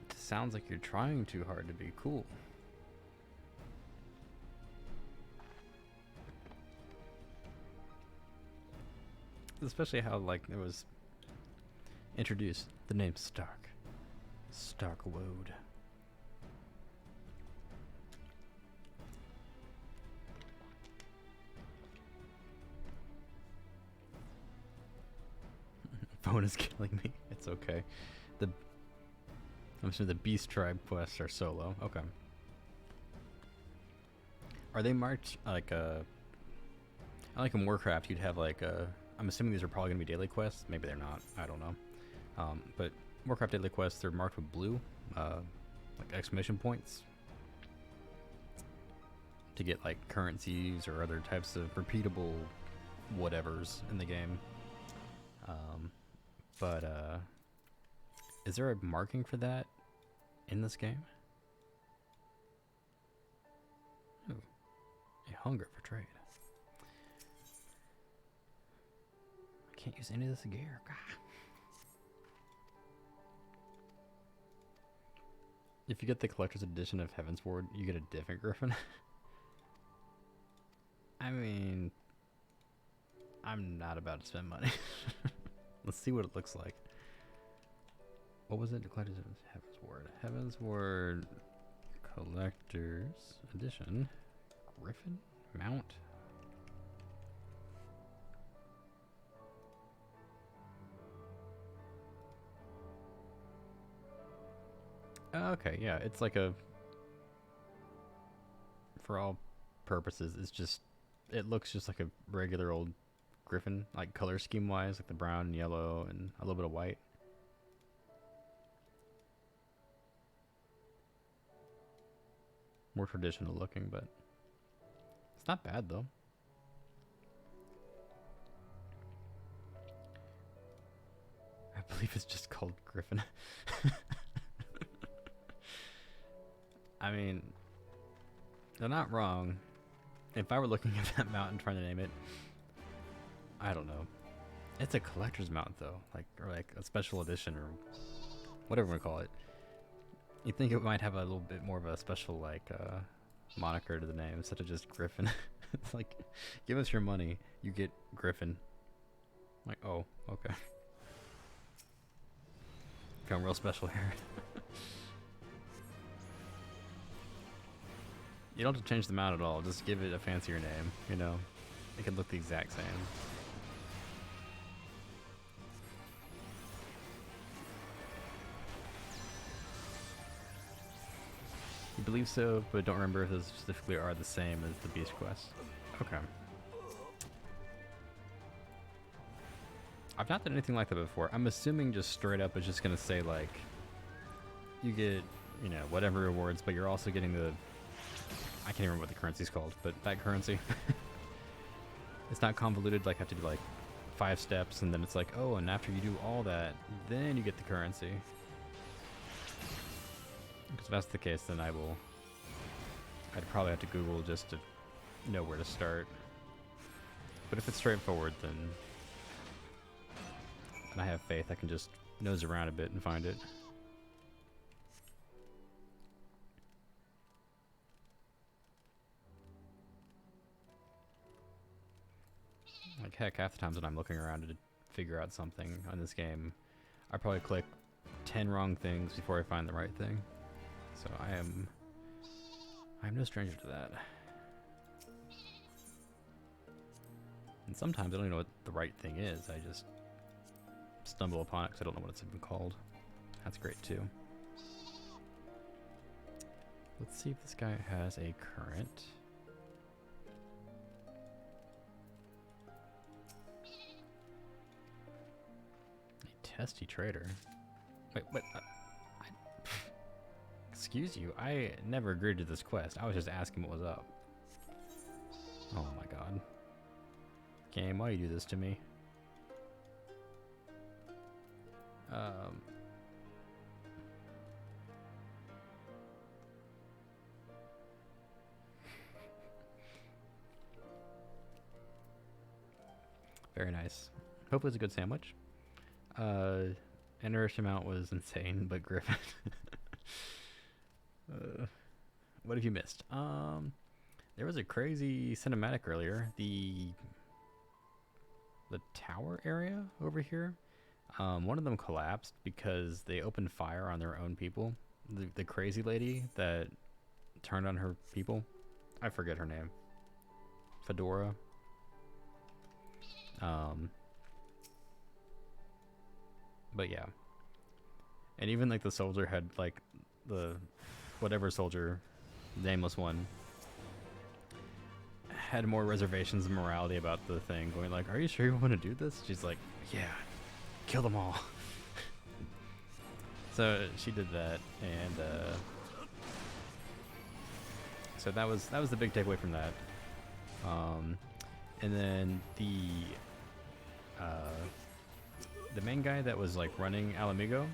It sounds like you're trying too hard to be cool. Especially how, like, it was introduced. The name Stark. Starkwoad. Phone is killing me. It's okay. I'm assuming the Beast Tribe quests are solo. Okay. Are they marked like like in Warcraft, you'd have like I'm assuming these are probably gonna be daily quests. Maybe they're not. I don't know. But Warcraft daily quests, they're marked with blue, like exclamation points, to get like currencies or other types of repeatable whatevers in the game. But is there a marking for that in this game? Ooh, a hunger for trade. I can't use any of this gear. God. If you get the collector's edition of Heaven's Ward, you get a different Griffin. I mean, I'm not about to spend money. Let's see what it looks like. What was it? The collector's edition, Heaven's Ward. Heaven's Ward collector's edition. Griffin mount. Okay, yeah, it's like a, for all purposes, it's just it looks just like a regular old griffin, like color scheme wise, like the brown and yellow and a little bit of white. More traditional looking, but it's not bad though. I believe it's just called Griffin. I mean, they're not wrong. If I were looking at that mount and trying to name it, I don't know. It's a collector's mount though, or like a special edition or whatever we call it. You think it might have a little bit more of a special moniker to the name instead of just Griffin. It's like, give us your money, you get Griffin. I'm like, oh, okay. Become real special here. You don't have to change the mount at all. Just give it a fancier name, you know? It can look the exact same. You believe so, but don't remember if those specifically are the same as the Beast Quest. Okay. I've not done anything like that before. I'm assuming just straight up it's just gonna say like, you get, you know, whatever rewards, but you're also getting the, I can't remember what the currency's called, but that currency. It's not convoluted, like I have to do like 5 steps and then it's like, oh, and after you do all that, then you get the currency. Because if that's the case, then I'd probably have to Google just to know where to start. But if it's straightforward, then and I have faith, I can just nose around a bit and find it. Like heck, half the times when I'm looking around to figure out something on this game, I probably click 10 wrong things before I find the right thing. So I'm no stranger to that. And sometimes I don't even know what the right thing is. I just stumble upon it because I don't know what it's even called. That's great too. Let's see if this guy has a current. A testy trader. Wait, what? Excuse you, I never agreed to this quest. I was just asking what was up. Oh my god. Game, why you do this to me? Very nice. Hopefully it's a good sandwich. Nourish amount was insane, but Griffin. What have you missed? There was a crazy cinematic earlier. The tower area over here. One of them collapsed because they opened fire on their own people. The crazy lady that turned on her people. I forget her name. Fedora. But yeah. And even like the soldier had like the whatever soldier, nameless one, had more reservations and morality about the thing, going like, are you sure you want to do this? She's like, yeah, kill them all. So she did that, and so that was the big takeaway from that. And then the main guy that was like running Alamigo,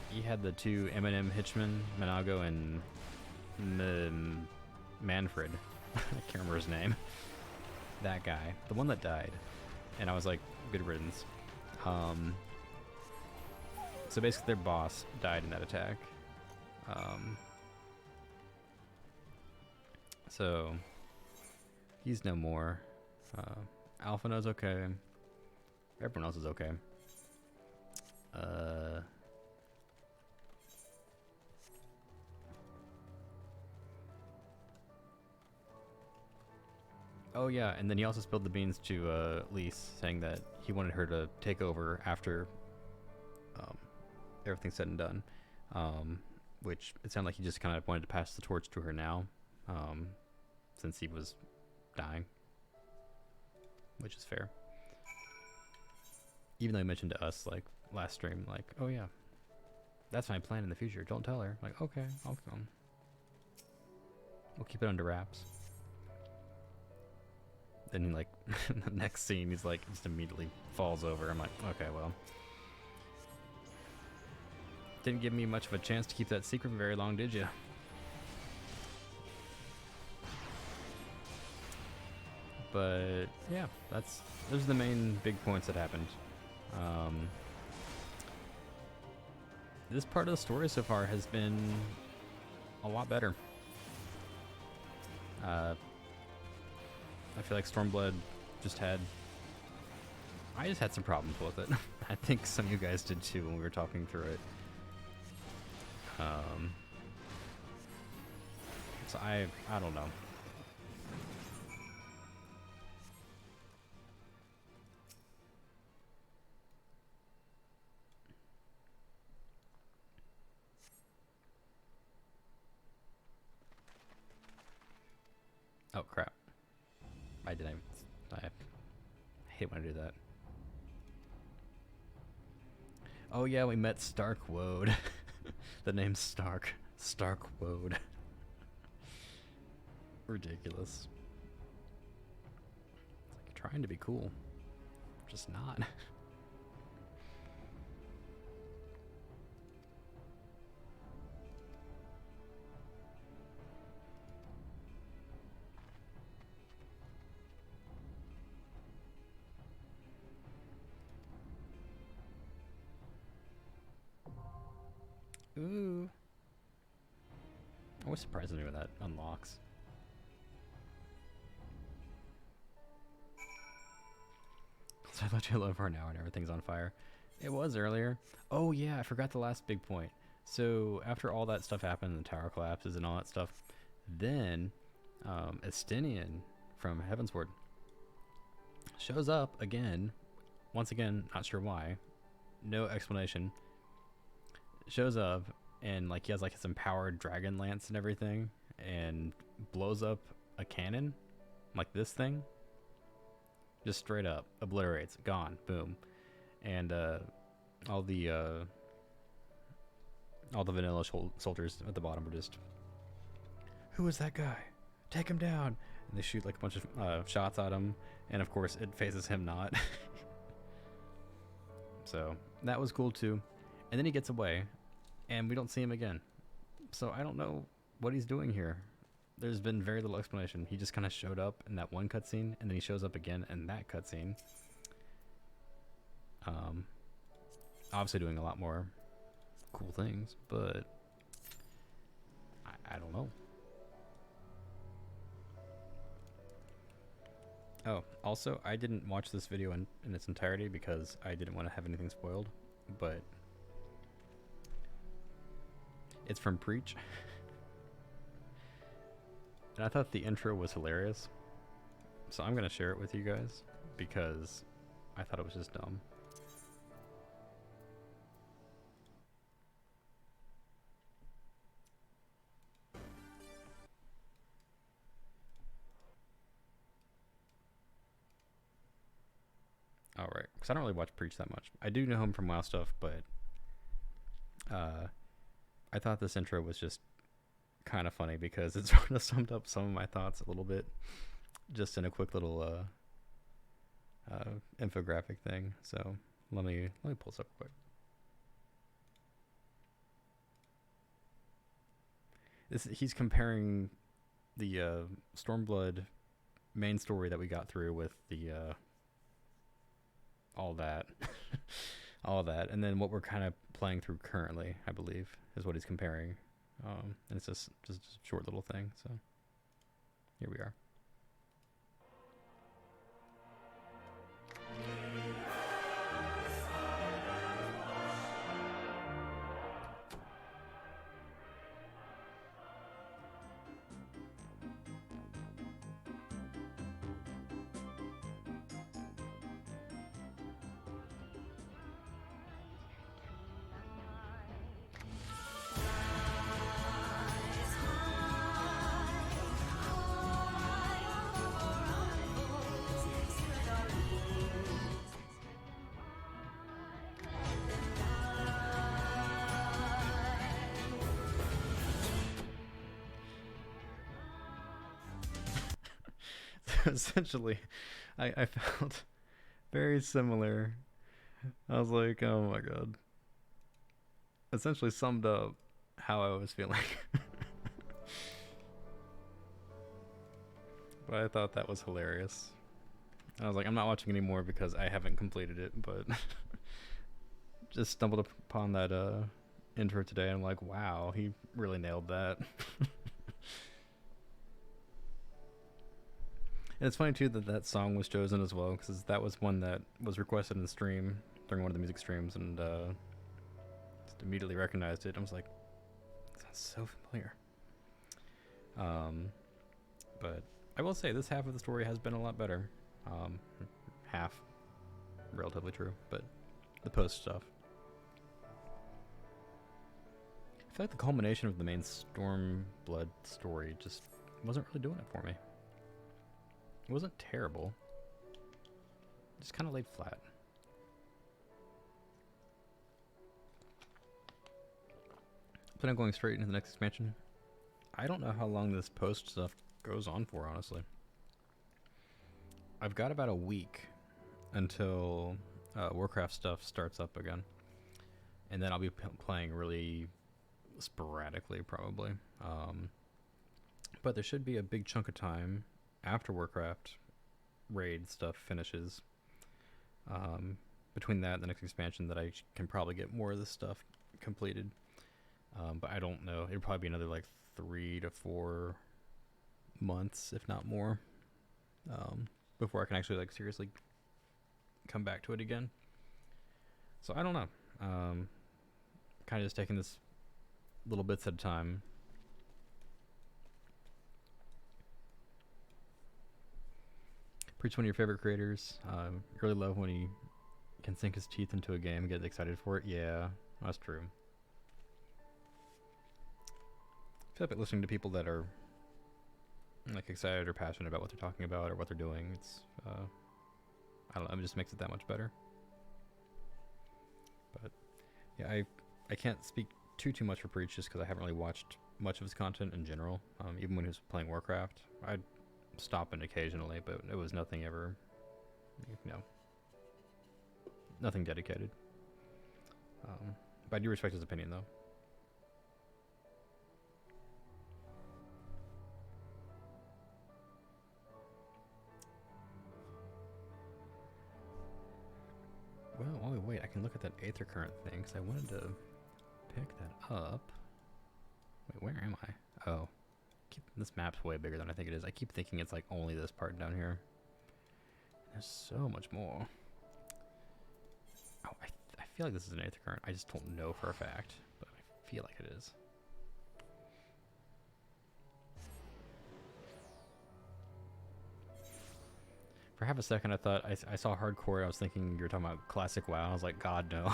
he had the 2 Eminem Hitchman, Manago, and Manfred. I can't remember his name. That guy, the one that died, and I was like, good riddance. So basically their boss died in that attack. So he's no more. Alphina's okay. Everyone else is okay. Oh yeah, and then he also spilled the beans to Lise, saying that he wanted her to take over after everything's said and done. Which it sounded like he just kind of wanted to pass the torch to her now. since he was dying, which is fair. Even though he mentioned to us, like, last stream, like, oh yeah, that's my plan in the future. Don't tell her. Like, okay, I'll come. We'll keep it under wraps. Then, like, the next scene, he's like, just immediately falls over. I'm like, okay, well. Didn't give me much of a chance to keep that secret very long, did you? But, yeah, those are the main big points that happened. This part of the story so far has been a lot better. I feel like Stormblood I just had some problems with it. I think some of you guys did too when we were talking through it. So I don't know. Oh crap. I hate when I do that. Oh yeah, we met Starkwoad. The name's Stark. Starkwoad. Ridiculous. It's like trying to be cool. Just not. Ooh. I was surprised when that unlocks. So I let you live for an hour and everything's on fire. It was earlier. Oh yeah, I forgot the last big point. So after all that stuff happened, the tower collapses and all that stuff, then Estinian from Heavensward shows up again. Once again, not sure why. No explanation. Shows up and like he has like his empowered dragon lance and everything and blows up a cannon like this thing, just straight up obliterates, gone, boom. And all the vanilla soldiers at the bottom were just, who is that guy, take him down, and they shoot like a bunch of shots at him, and of course it phases him not. So that was cool too. And then he gets away and we don't see him again. So I don't know what he's doing here. There's been very little explanation. He just kind of showed up in that one cutscene, and then he shows up again in that cutscene. Obviously doing a lot more cool things, but I don't know. Oh, also, I didn't watch this video in its entirety because I didn't want to have anything spoiled, but it's from Preach. And I thought the intro was hilarious. So I'm going to share it with you guys because I thought it was just dumb. Alright, because I don't really watch Preach that much. I do know him from WoW stuff, but I thought this intro was just kind of funny because it sort of summed up some of my thoughts a little bit, just in a quick little infographic thing. So let me pull this up quick. He's comparing the Stormblood main story that we got through with the all that, and then what we're kind of playing through currently, I believe, is what he's comparing. And it's just a short little thing. So here we are. essentially, I felt very similar. I was like, oh my god. Essentially summed up how I was feeling. But I thought that was hilarious. I was like, I'm not watching anymore because I haven't completed it, but just stumbled upon that intro today, and I'm like, wow, he really nailed that. And it's funny too that that song was chosen as well, because that was one that was requested in the stream during one of the music streams, and just immediately recognized it. I was like, that sounds so familiar. But I will say this half of the story has been a lot better. Half, relatively true, but the post stuff. I feel like the culmination of the main Stormblood story just wasn't really doing it for me. It wasn't terrible. Just kind of laid flat. But I'm going straight into the next expansion. I don't know how long this post stuff goes on for, honestly. I've got about a week until Warcraft stuff starts up again. And then I'll be playing really sporadically, probably. But there should be a big chunk of time after Warcraft raid stuff finishes. Between that and the next expansion, that I can probably get more of this stuff completed. But I don't know. It'll probably be another like 3 to 4 months, if not more, before I can actually like seriously come back to it again. So I don't know. Kind of just taking this little bits at a time. Preach one of your favorite creators. Really love when he can sink his teeth into a game and get excited for it. Yeah, that's true. I feel like listening to people that are like excited or passionate about what they're talking about or what they're doing, it's I don't know, it just makes it that much better. But yeah, I can't speak too much for Preach just because I haven't really watched much of his content in general. Even when he was playing Warcraft, I'd stop in occasionally, but it was nothing ever, nothing dedicated. But I do respect his opinion, though. Well, while we wait, I can look at that Aether Current thing, because I wanted to pick that up. Wait, where am I? Oh. This map's way bigger than I think it is. I keep thinking it's like only this part down here. There's so much more. Oh, I feel like this is an Aether Current. I just don't know for a fact, but I feel like it is. For half a second, I thought I saw hardcore. I was thinking you were talking about classic WoW. I was like, God, no.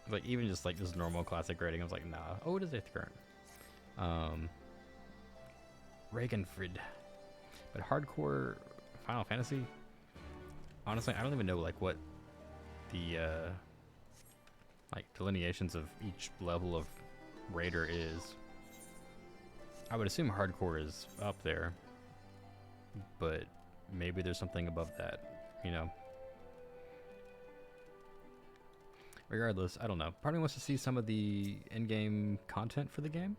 Like even just like this normal classic rating, I was like, nah. Oh, it is Aether Current. Reaganfrid. But hardcore Final Fantasy, honestly, I don't even know like what the like delineations of each level of raider is. I would assume hardcore is up there, but maybe there's something above that, you know. Regardless, I don't know. Part of me wants to see some of the in-game content for the game.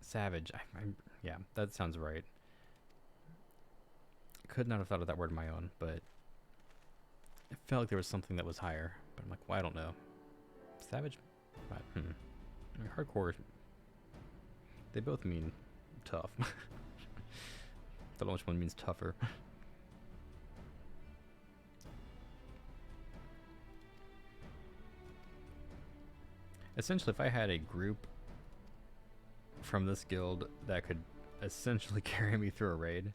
Savage. Yeah, that sounds right. Could not have thought of that word on my own, but it felt like there was something that was higher. But I'm like, well, I don't know. Savage? I mean, hardcore. They both mean tough. Don't know which one means tougher. Essentially, if I had a group from this guild that could essentially carry me through a raid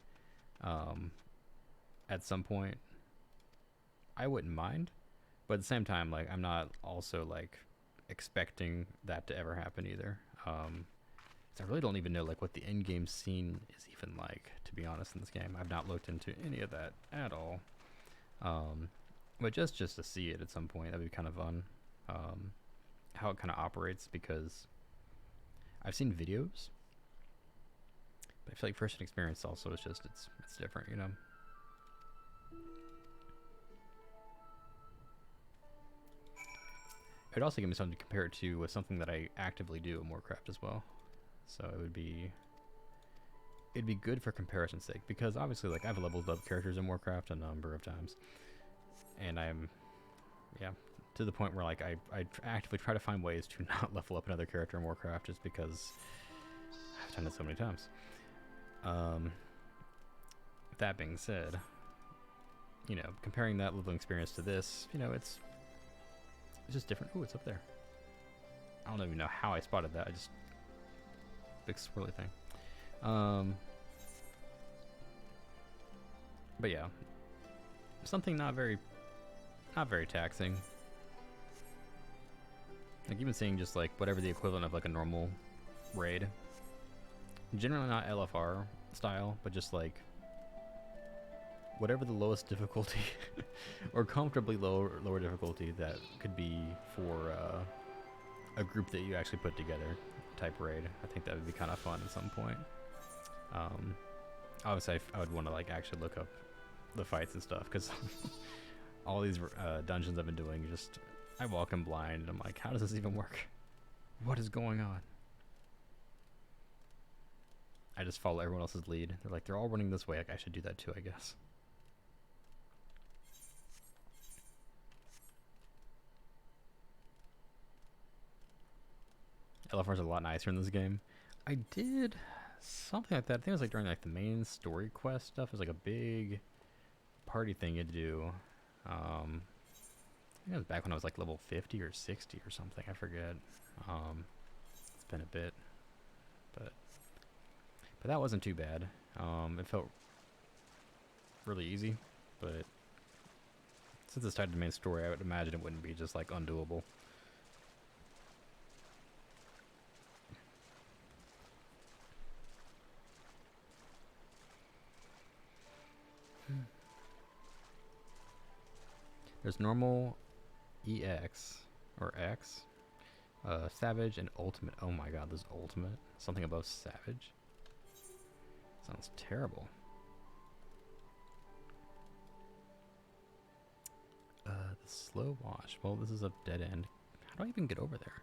at some point, I wouldn't mind. But at the same time, like, I'm not also like expecting that to ever happen either. So I really don't even know like what the in-game scene is even like, to be honest, in this game. I've not looked into any of that at all. But just to see it at some point, that'd be kind of fun. how it kind of operates, because I've seen videos, but I feel like first-hand experience also is just it's different, you know. It would also give me something to compare it to with something that I actively do in Warcraft as well. So it'd be good for comparison's sake, because obviously, like, I've leveled up characters in Warcraft a number of times, and I'm, yeah, to the point where, like, I actively try to find ways to not level up another character in Warcraft just because I've done it so many times. That being said, you know, comparing that leveling experience to this, you know, it's just different. Ooh, it's up there. I don't even know how I spotted that. I just big swirly thing. But yeah, something not very taxing. Like, even seeing just like whatever the equivalent of like a normal raid. Generally not LFR style, but just like whatever the lowest difficulty or comfortably lower difficulty that could be for a group that you actually put together type raid. I think that would be kind of fun at some point. Obviously I would want to like actually look up the fights and stuff, because all these dungeons I've been doing, just I walk in blind and I'm like, how does this even work? What is going on? I just follow everyone else's lead. They're like, they're all running this way, like I should do that too, I guess. LFR's a lot nicer in this game. I did something like that. I think it was like during like the main story quest stuff. It was like a big party thing you had to do. I think it was back when I was like level 50 or 60 or something. I forget. It's been a bit, but that wasn't too bad. It felt really easy, but since it's tied to the main story, I would imagine it wouldn't be just like undoable. There's normal, EX, or X, Savage, and Ultimate. Oh my god, there's Ultimate. Something above Savage? Sounds terrible. The slow wash. Well, this is a dead end. How do I even get over there?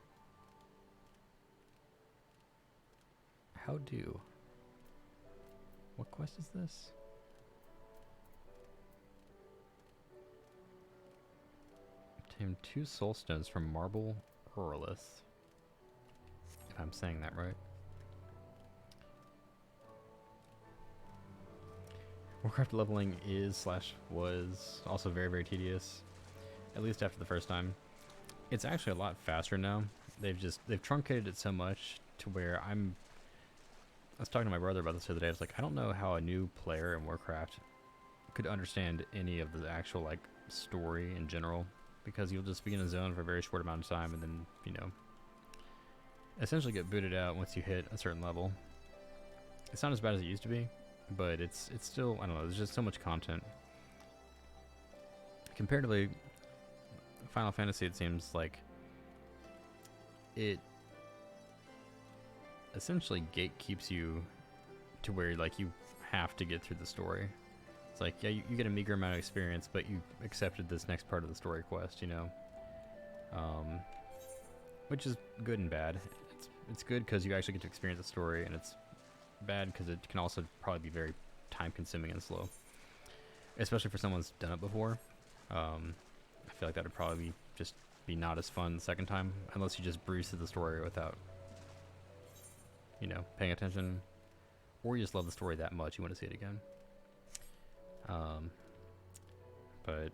How do? What quest is this? Obtain 2 soul stones from Marble Orlith. If I'm saying that right. Warcraft leveling was also very, very tedious. At least after the first time. It's actually a lot faster now. They've truncated it so much to where I was talking to my brother about this the other day. I was like, I don't know how a new player in Warcraft could understand any of the actual like story in general, because you'll just be in a zone for a very short amount of time and then, you know, essentially get booted out once you hit a certain level. It's not as bad as it used to be, but it's still, I don't know, there's just so much content. Comparatively, Final Fantasy, it seems like it essentially gatekeeps you to where like you have to get through the story. It's like, yeah, you get a meager amount of experience, but you accepted this next part of the story quest, you know? Which is good and bad. It's good because you actually get to experience the story, and it's bad because it can also probably be very time-consuming and slow. Especially for someone who's done it before. I feel like that would probably just be not as fun the second time, unless you just breeze through the story without, you know, paying attention. Or you just love the story that much, you want to see it again. But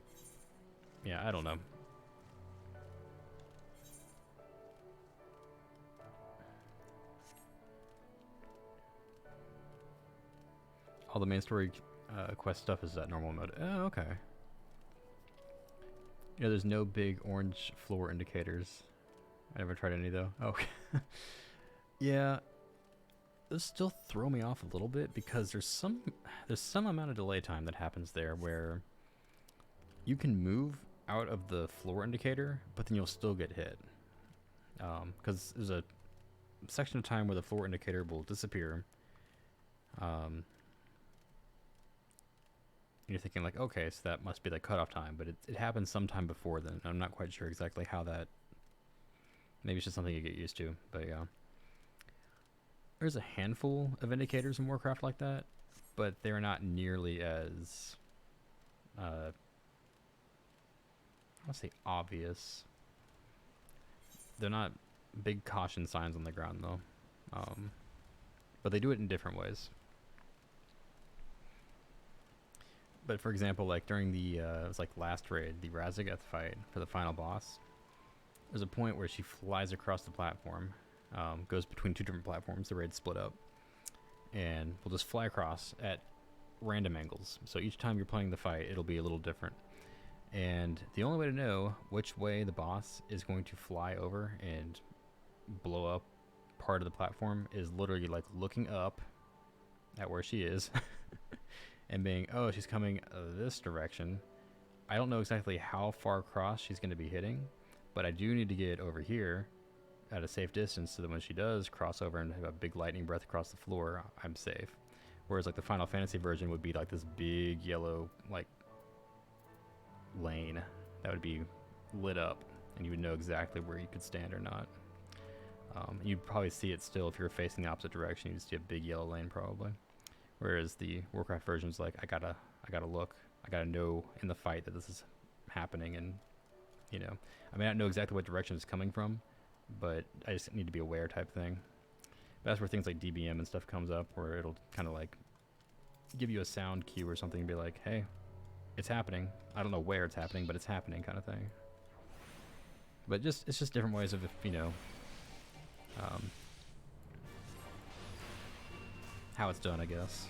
yeah, I don't know. All the main story quest stuff is that normal mode. Oh, okay. You know, there's no big orange floor indicators. I never tried any though. Oh, yeah. Those still throw me off a little bit because there's some amount of delay time that happens there where you can move. out of the floor indicator, but then you'll still get hit. Because there's a section of time where the floor indicator will disappear. And you're thinking like, okay, so that must be the cutoff time, but it happens sometime before then. I'm not quite sure exactly how that. Maybe it's just something you get used to, but yeah. There's a handful of indicators in Warcraft like that, but they're not nearly as I don't say obvious. They're not big caution signs on the ground though, but they do it in different ways. But for example, like during the it was like last raid, the Razageth fight for the final boss, there's a point where she flies across the platform, goes between two different platforms. The raid split up, and will just fly across at random angles. So each time you're playing the fight, it'll be a little different. And the only way to know which way the boss is going to fly over and blow up part of the platform is literally like looking up at where she is and being, oh, she's coming this direction. I don't know exactly how far across she's going to be hitting, but I do need to get over here at a safe distance so that when she does cross over and have a big lightning breath across the floor, I'm safe. Whereas like the Final Fantasy version would be like this big yellow like lane that would be lit up, and you would know exactly where you could stand or not. You'd probably see it still if you were facing the opposite direction. You'd see a big yellow lane probably. Whereas the Warcraft version's like, I gotta look, I gotta know in the fight that this is happening, and you know, I may not know exactly what direction it's coming from, but I just need to be aware type thing. But that's where things like DBM and stuff comes up, where it'll kind of like give you a sound cue or something and be like, hey, it's happening. I don't know where it's happening, but it's happening kind of thing. But it's just different ways of, you know, how it's done, I guess.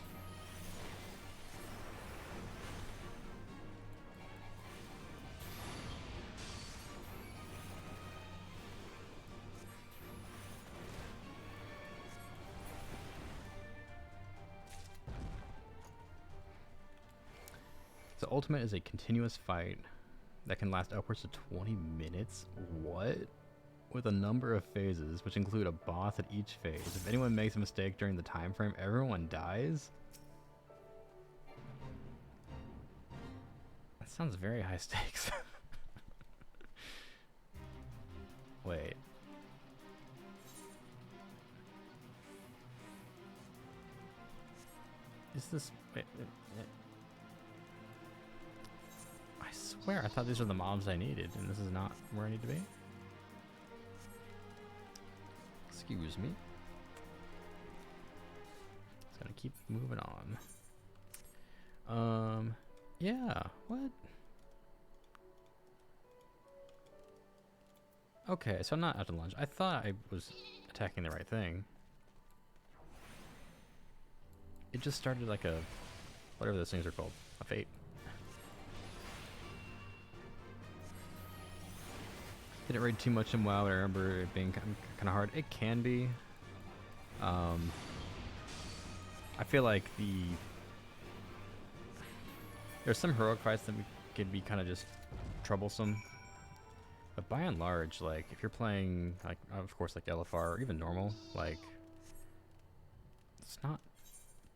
So Ultimate is a continuous fight that can last upwards of 20 minutes. What? With a number of phases, which include a boss at each phase. If anyone makes a mistake during the time frame, everyone dies? That sounds very high stakes. Wait. Is this... Wait. I swear, I thought these were the mobs I needed, and this is not where I need to be. Excuse me. Just gonna keep moving on. Yeah, what? Okay, so I'm not out to lunch. I thought I was attacking the right thing. It just started like a, whatever those things are called, a fate. Didn't raid too much in WoW, but I remember it being kind of hard. It can be. I feel like there's some heroic fights that could be kind of just troublesome. But by and large, like if you're playing, like of course, like LFR or even normal, like it's not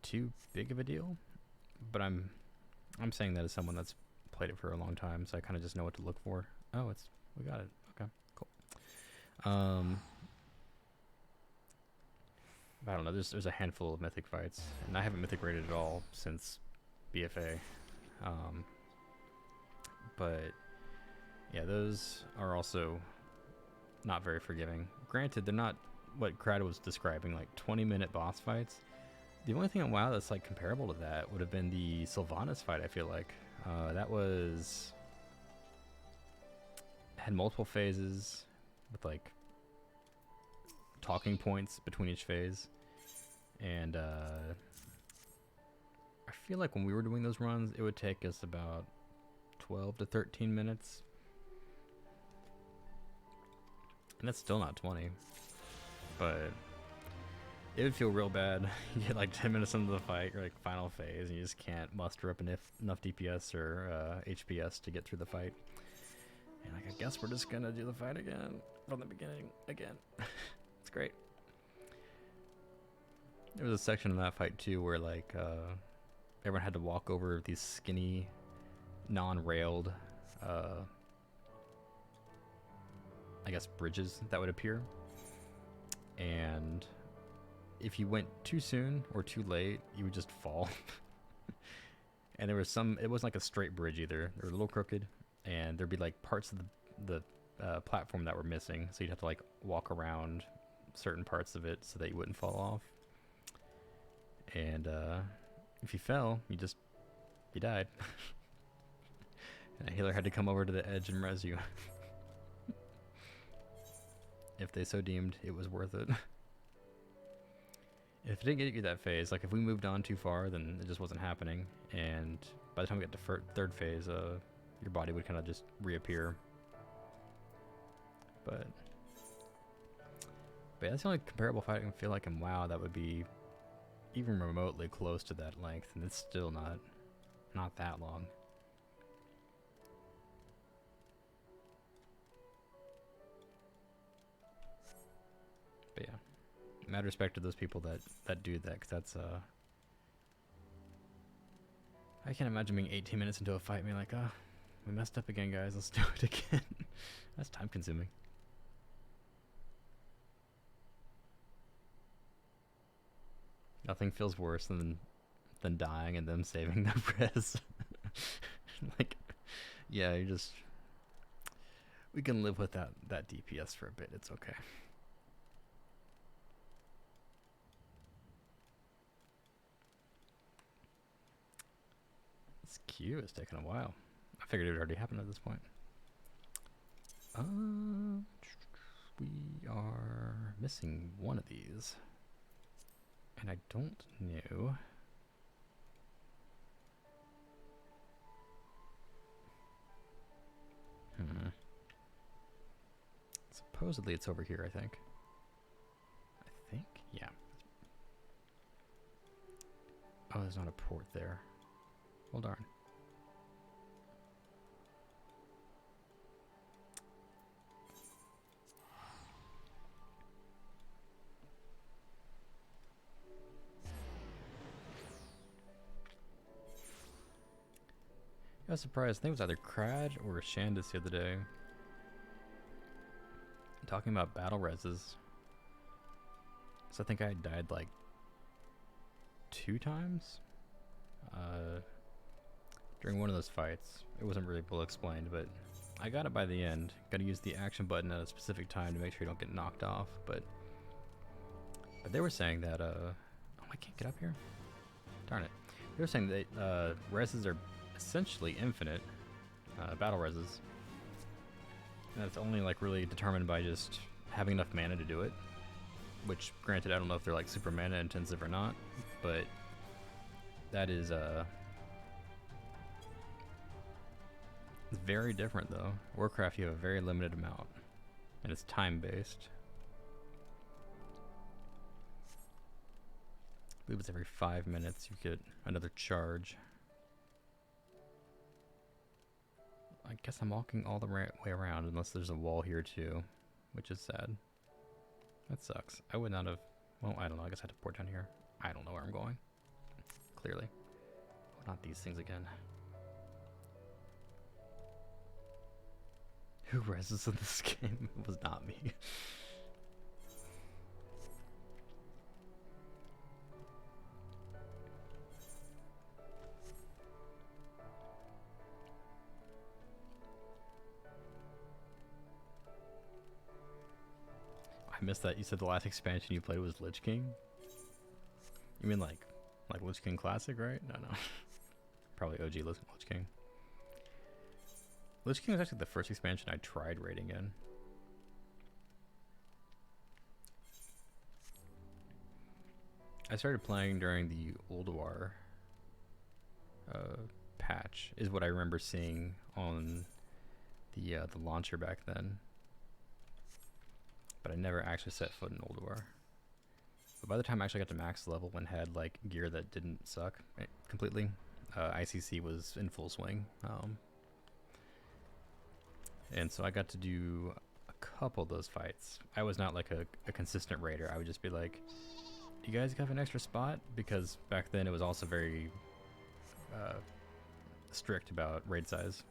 too big of a deal. But I'm saying that as someone that's played it for a long time, so I kind of just know what to look for. Oh, we got it. Okay, cool. I don't know. There's a handful of mythic fights, and I haven't mythic rated at all since BFA. But yeah, those are also not very forgiving. Granted, they're not what Crowd was describing, like 20-minute boss fights. The only thing on WoW that's like comparable to that would have been the Sylvanas fight. I feel like that had multiple phases with like talking points between each phase, and I feel like when we were doing those runs, it would take us about 12 to 13 minutes, and that's still not 20, but it would feel real bad. You get like 10 minutes into the fight, or like final phase, and you just can't muster up enough DPS or HPS to get through the fight. And like, I guess we're just gonna do the fight again from the beginning again. It's great. There was a section in that fight too where like everyone had to walk over these skinny, non-railed, I guess bridges that would appear, and if you went too soon or too late, you would just fall. And there was some, it wasn't like a straight bridge either. They were a little crooked, and there'd be like parts of the platform that were missing, so you'd have to like walk around certain parts of it so that you wouldn't fall off. And if you fell, you died. And a healer had to come over to the edge and res you. If they so deemed it was worth it. If it didn't get you that phase, like if we moved on too far, then it just wasn't happening. And by the time we got to third phase, your body would kind of just reappear. But yeah, that's the only comparable fight I can feel like in WoW that would be even remotely close to that length, and it's still not that long. But yeah, mad respect to those people that do that, because that's I can't imagine being 18 minutes into a fight and being like, oh, we messed up again, guys, let's do it again. That's time consuming. Nothing feels worse than dying and them saving the res. Like, yeah, we can live with that DPS for a bit, it's okay. This queue is taking a while. I figured it would already happen at this point. We are missing one of these. And I don't know. Supposedly it's over here, I think. Yeah. Oh, there's not a port there. Well, darn. I was surprised. I think it was either Crad or Shandis the other day talking about battle reses. So I think I died like 2 times during one of those fights. It wasn't really well explained, but I got it by the end. Got to use the action button at a specific time to make sure you don't get knocked off. But they were saying that oh, I can't get up here. Darn it. They were saying that reses are essentially infinite, battle reses. And that's only like really determined by just having enough mana to do it. Which, granted, I don't know if they're like super mana intensive or not, but that is it's very different though. Warcraft, you have a very limited amount, and it's time based. I believe it's every 5 minutes you get another charge. I guess I'm walking all the way around unless there's a wall here too, which is sad. That sucks. I would not have... Well, I don't know. I guess I had to port down here. I don't know where I'm going. Clearly. Oh, not these things again. Who reses in this game? It was not me. I missed that. You said the last expansion you played was Lich King? You mean like Lich King Classic, right? No. Probably OG Lich King. Lich King was actually the first expansion I tried raiding in. I started playing during the Ulduar patch, is what I remember seeing on the launcher back then. But I never actually set foot in Ulduar. But by the time I actually got to max level and had like gear that didn't suck completely, ICC was in full swing. And so I got to do a couple of those fights. I was not like a consistent raider. I would just be like, you guys have an extra spot? Because back then it was also very strict about raid size.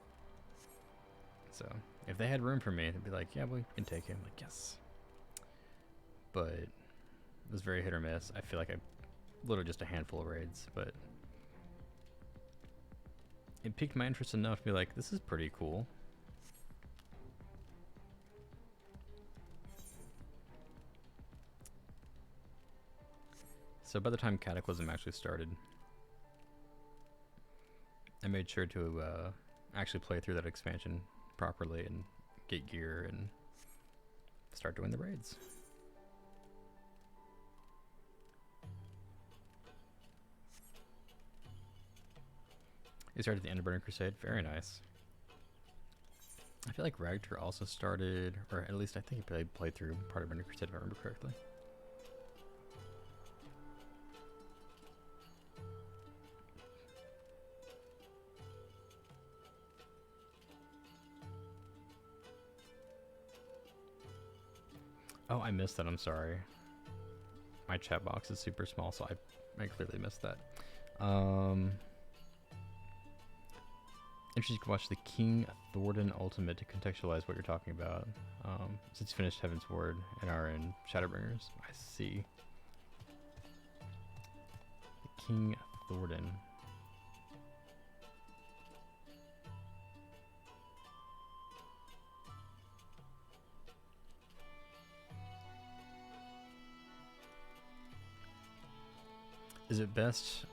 So if they had room for me, they'd be like, yeah, we can take him. Like, yes. But it was very hit or miss. I feel like I literally just a handful of raids, but it piqued my interest enough to be like, this is pretty cool. So by the time Cataclysm actually started, I made sure to actually play through that expansion properly and get gear and start doing the raids. You started the Endburning Crusade. Very nice. I feel like Ragnar also started, or at least I think he played through part of Endburning Crusade if I remember correctly. Oh, I missed that. I'm sorry. My chat box is super small, so I clearly missed that. Interesting to watch the King Thornton Ultimate to contextualize what you're talking about. Since you finished Heaven's Ward and are in Shadowbringers, I see. The King Thornton. Is it best?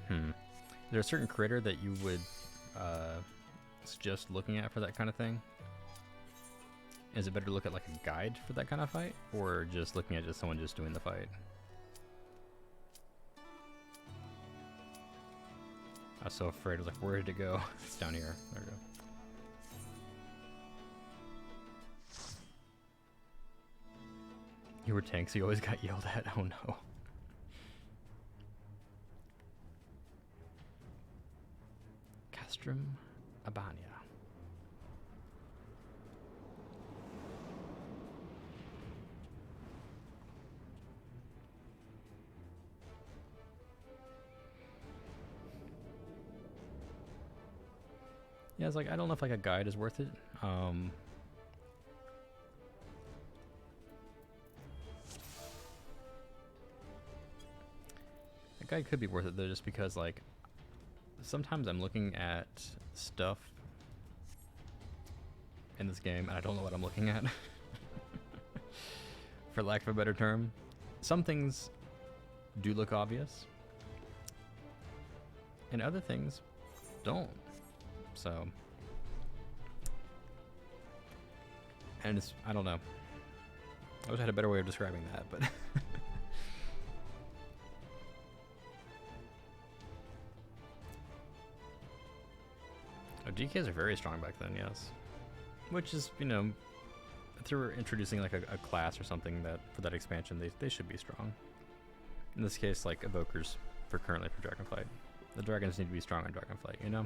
Is there a certain creator that you would suggest looking at for that kind of thing? Is it better to look at like a guide for that kind of fight, or just looking at just someone just doing the fight? I was so afraid. I was like, where did it go? It's down here. There we go. You were tanks, you always got yelled at. Oh no. Castrum Abania. Yeah, it's like, I don't know if like a guide is worth it. A guide could be worth it though, just because like sometimes I'm looking at stuff in this game and I don't know what I'm looking at. For lack of a better term. Some things do look obvious, and other things don't. So, and it's, I don't know. I wish I had a better way of describing that, but oh, DKs are very strong back then, yes. Which is, you know, if they were introducing like a class or something that for that expansion, they should be strong. In this case, like evokers for currently for Dragonflight. The dragons need to be strong on Dragonflight, you know?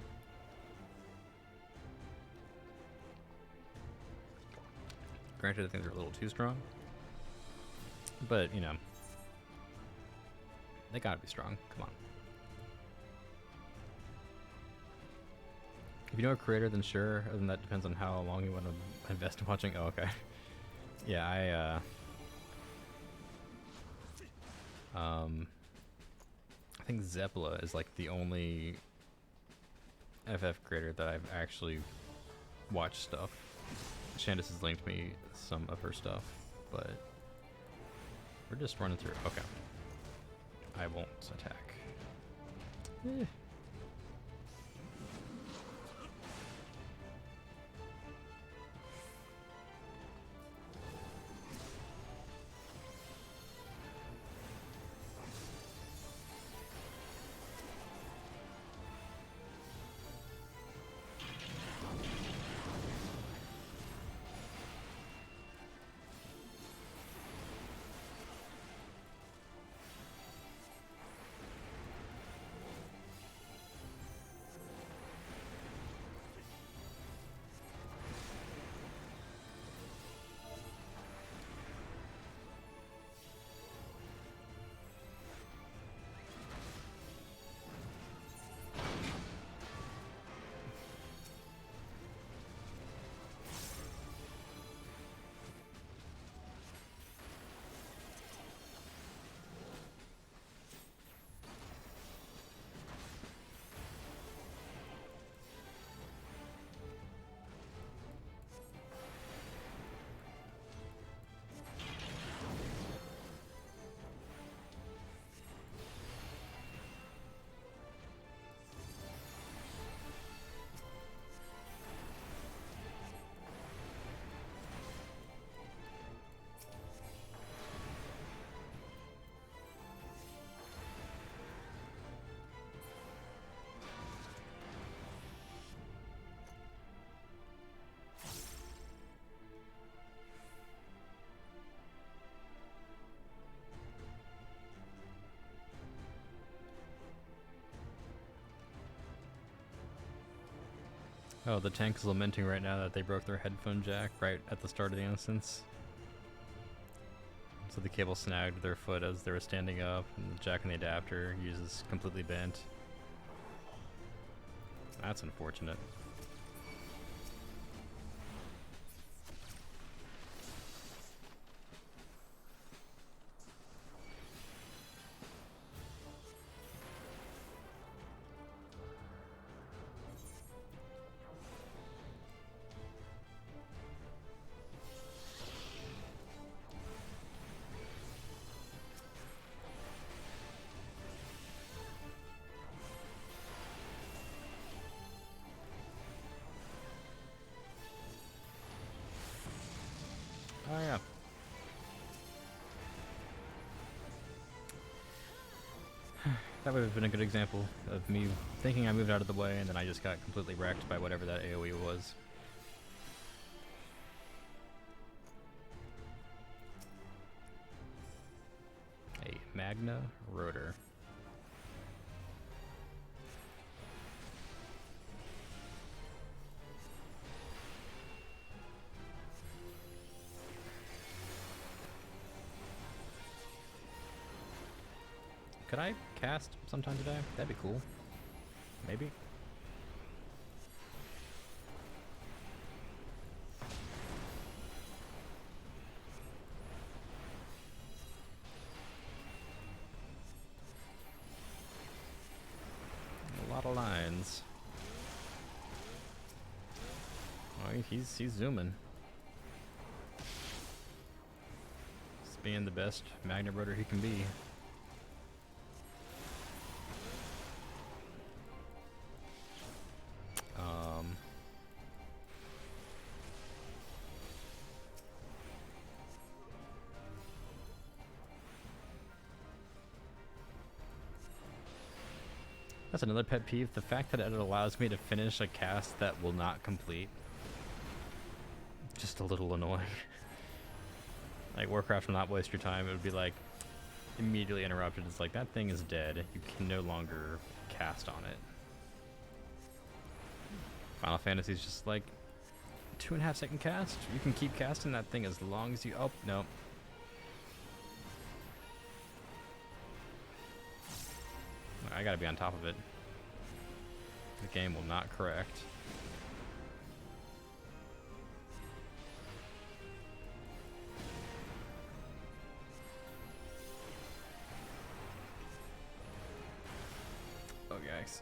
Granted, I think they're a little too strong. But, you know, they gotta be strong. Come on. If you know a creator, then sure. Other than that, depends on how long you want to invest in watching. Oh, okay. Yeah, I think Zeppela is like the only FF creator that I've actually watched stuff. Shandis has linked me some of her stuff, but we're just running through. Okay. I won't attack. Eh. Oh, the tank is lamenting right now that they broke their headphone jack right at the start of the instance. So the cable snagged their foot as they were standing up, and the jack in the adapter uses completely bent. That's unfortunate. Oh yeah. That would have been a good example of me thinking I moved out of the way and then I just got completely wrecked by whatever that AoE was. A Magna Rotor. Could I cast sometime today? That'd be cool. Maybe. A lot of lines. Oh, he's zooming. He's being the best Magna Rotor he can be. That's another pet peeve, the fact that it allows me to finish a cast that will not complete. Just a little annoying. Like, Warcraft will not waste your time, it would be like, immediately interrupted. It's like, that thing is dead, you can no longer cast on it. Final Fantasy is just like, 2.5 second cast, you can keep casting that thing as long as you, oh, no. I gotta be on top of it. The game will not correct. Oh, yikes.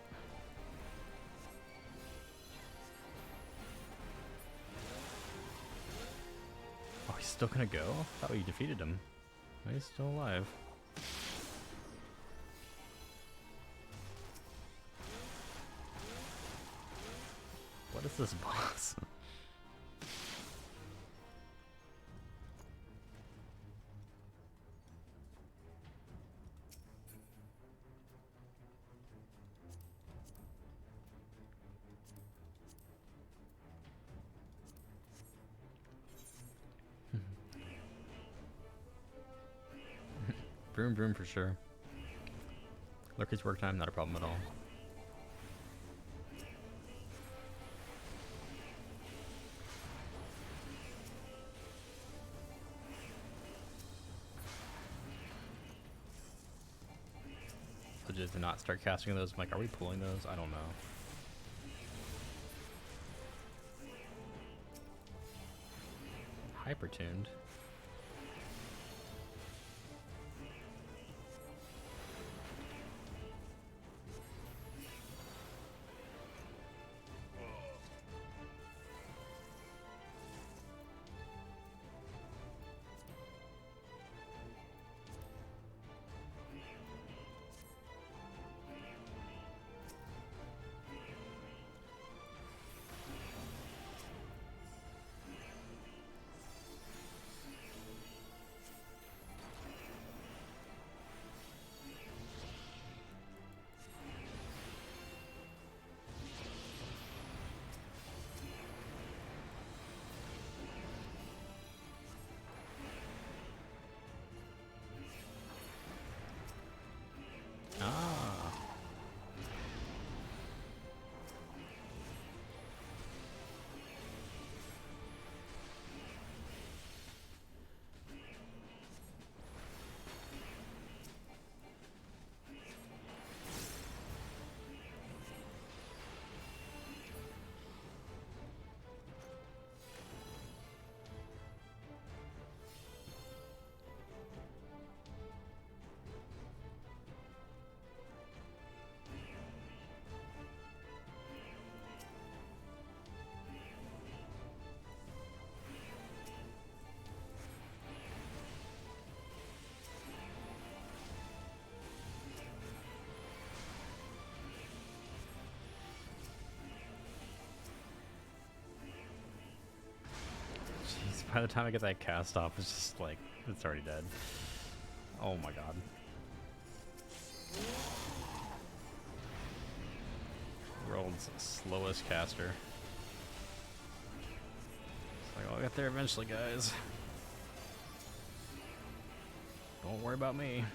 Oh, he's still gonna go? I thought you defeated him. He's still alive. What is this boss? Broom broom for sure. Lurky's work time, not a problem at all. Legit to not start casting those. I'm like, are we pulling those? I don't know. Hypertuned. By the time I get that cast off, it's just like, it's already dead. Oh my god. World's slowest caster. It's like, I'll get there eventually, guys. Don't worry about me.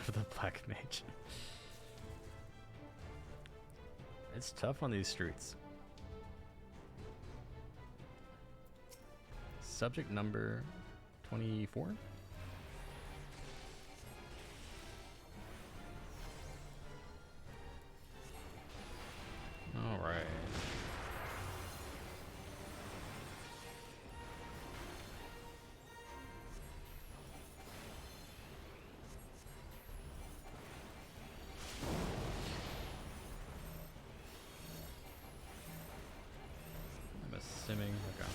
For the black mage. It's tough on these streets. Subject number 24? All right. I'm assuming, okay.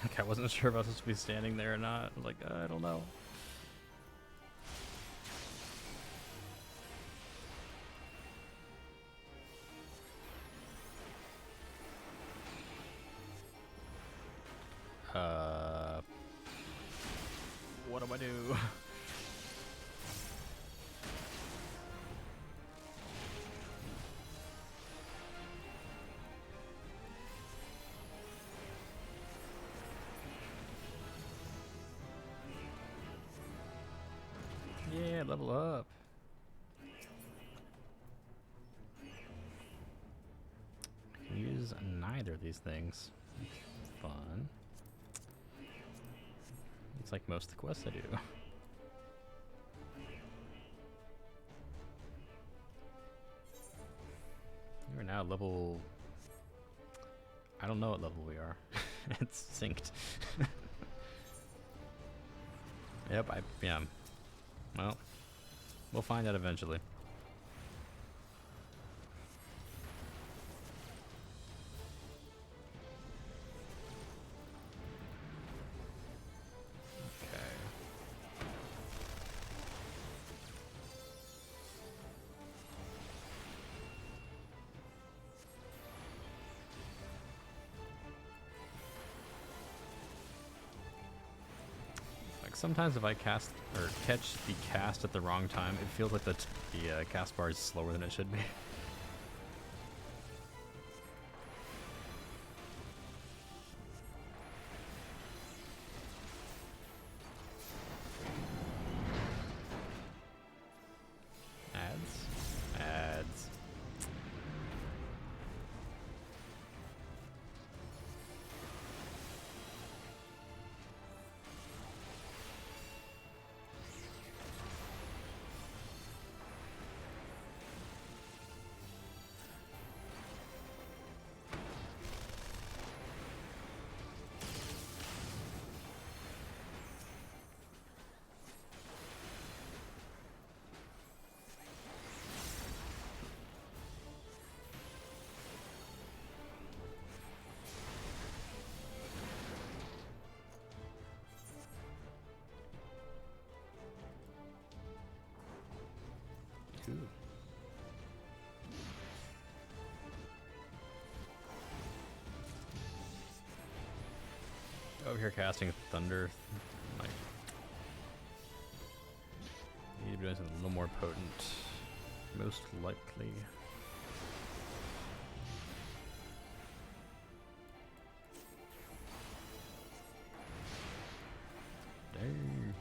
Like, I wasn't sure if I was supposed to be standing there or not. Like, I don't know. What do I do? Yeah, level up. I can use neither of these things. Fun. It's like most of the quests I do. We're now level... I don't know what level we are. It's synced. Yep, yeah. Well, we'll find out eventually. Sometimes if I cast or catch the cast at the wrong time, it feels like the cast bar is slower than it should be. Ads. Over here casting thunder. Like, need to be doing something a little more potent. Most likely. Dang.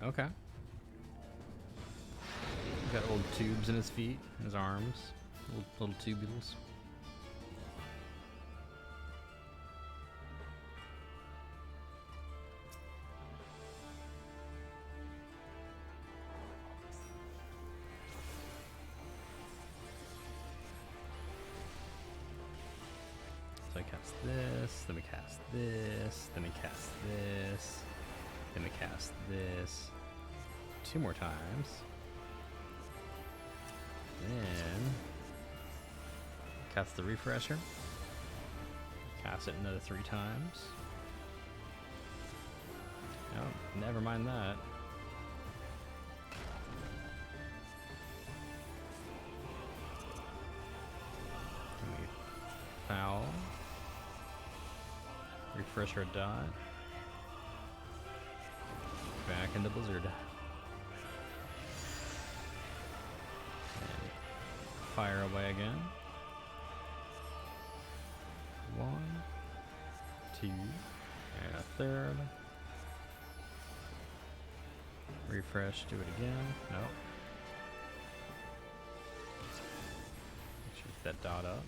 Okay. Got old tubes in his feet, his arms, little tubules. So I cast this, then we cast this, then we cast this, then we cast this 2 more times. Then cast the refresher. Cast it another 3 times. Oh, never mind that. Foul. Refresher dot. Back into Blizzard. And fire away again. 1, 2, and a third. Refresh, do it again. Nope. Make sure you get that dot up.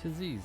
It is easy.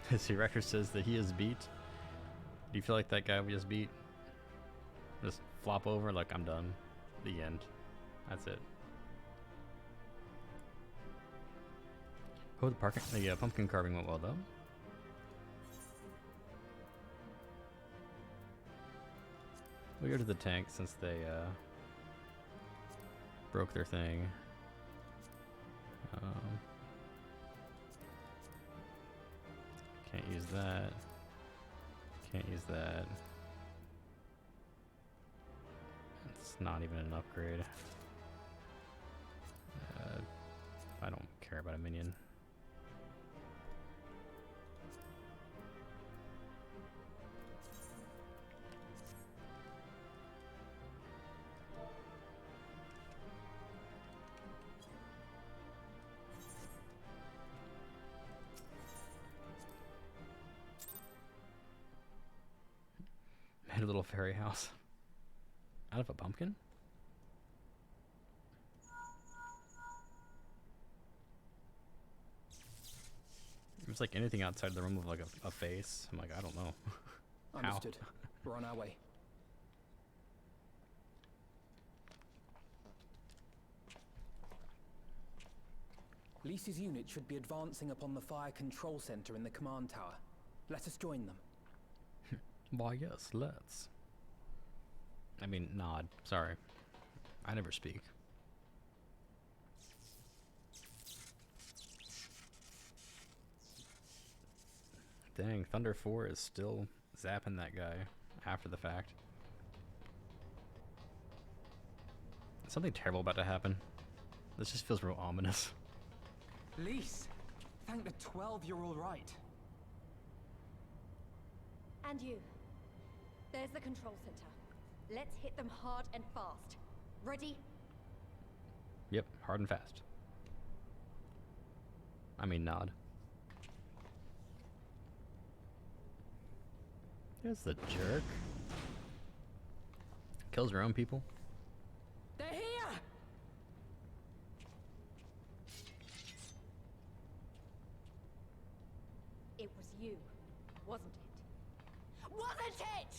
His record says that he is beat. Do you feel like that guy we just beat? Just flop over like I'm done. The end. That's it. Oh, the pumpkin carving went well though. We'll go to the tank since they broke their thing. Can't use that. Can't use that. It's not even an upgrade. I don't care about a minion. Made a little fairy house out of a pumpkin. It was like anything outside the room of like a face. I'm like, I don't know. Understood. We're on our way. Lys's unit should be advancing upon the fire control center in the command tower. Let us join them. Why, yes, let's. I mean, nod. Sorry. I never speak. Dang, Thunder 4 is still zapping that guy after the fact. Is something terrible about to happen? This just feels real ominous. Lys! Thank the 12 you're all right. And you. There's the control center. Let's hit them hard and fast. Ready? Yep, hard and fast. I mean, nod. There's the jerk. Kills her own people. They're here! It was you, wasn't it? Wasn't it?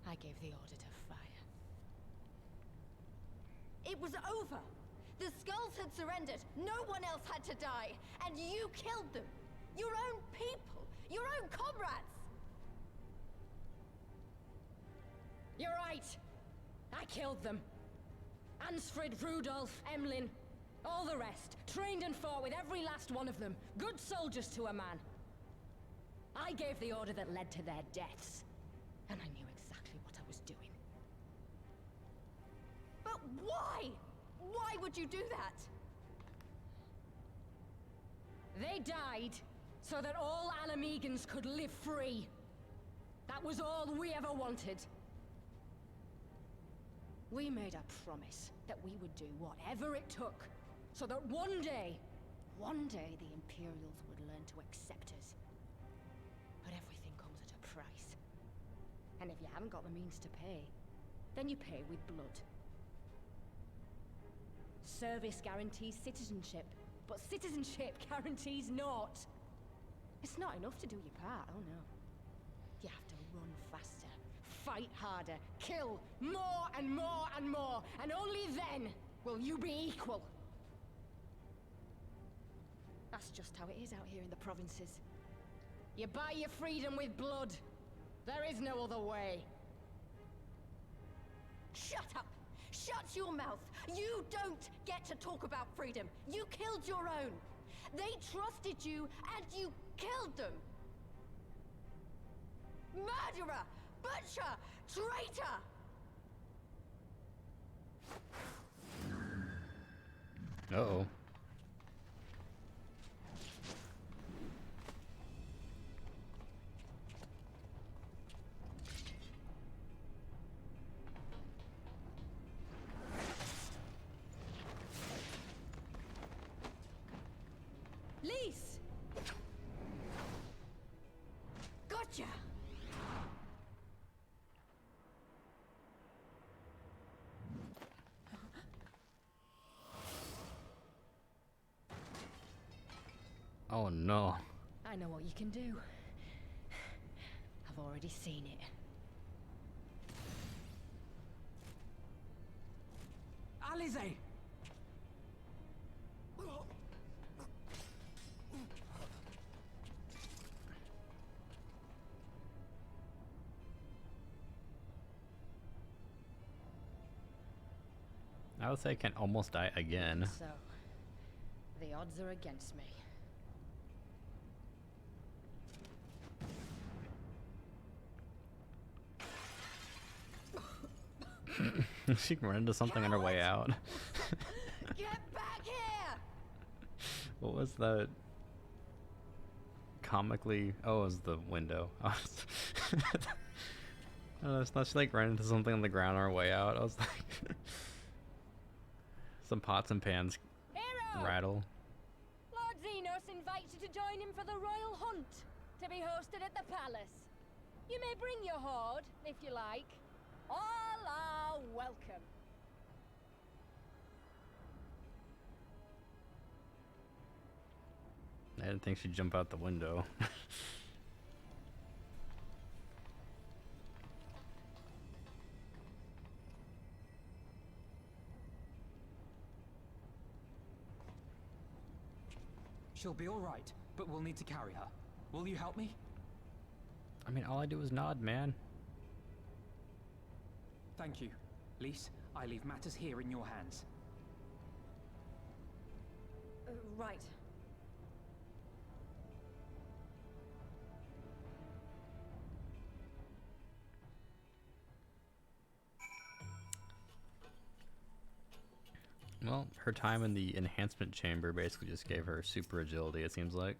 I gave the order to fire. It was over. The Skulls had surrendered. No one else had to die. And you killed them. Your own people. Your own comrades. You're right. I killed them. Ansfrid, Rudolph, Emlyn, all the rest. Trained and fought with every last one of them. Good soldiers to a man. I gave the order that led to their deaths. And I knew exactly what I was doing. But why? Why would you do that? They died so that all Alamegans could live free. That was all we ever wanted. We made a promise that we would do whatever it took, so that one day the Imperials would learn to accept us. But everything comes at a price. And if you haven't got the means to pay, then you pay with blood. Service guarantees citizenship, but citizenship guarantees naught. It's not enough to do your part, oh no. You have to run faster, fight harder, kill more and more and more, and only then will you be equal. That's just how it is out here in the provinces. You buy your freedom with blood. There is no other way. Shut up! Shut your mouth! You don't get to talk about freedom. You killed your own. They trusted you, and you killed them. Murderer! Butcher! Traitor! Uh-oh. Lys! Gotcha! Oh no. I know what you can do. I've already seen it. Alize! I would say I can almost die again. So, the odds are against me. She can run into something on her way out. Get back here! What was that? Comically, oh, it was the window. It's not, she like ran into something on the ground on her way out. I was like, some pots and pans Hero! rattle. Lord Xenos invites you to join him for the royal hunt, to be hosted at the palace. You may bring your horde, if you like. All are welcome. I didn't think she'd jump out the window. She'll be all right, but we'll need to carry her. Will you help me? I mean, all I do is nod, man. Thank you. Lise, I leave matters here in your hands. Right. Well, her time in the enhancement chamber basically just gave her super agility, it seems like.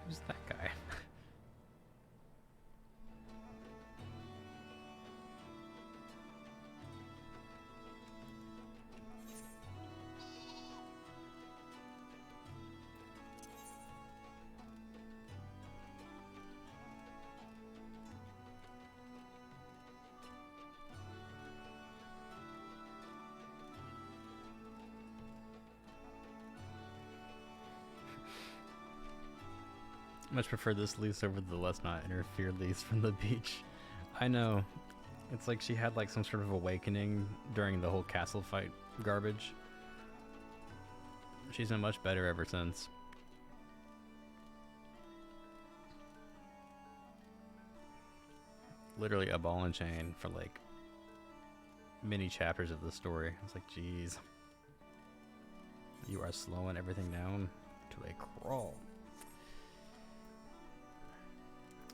Who's that guy? Much prefer this Lise over the let's not interfere Lise from the beach. I know. It's like she had like some sort of awakening during the whole castle fight garbage. She's been much better ever since. Literally a ball and chain for like many chapters of the story. I was like, geez. You are slowing everything down to a crawl.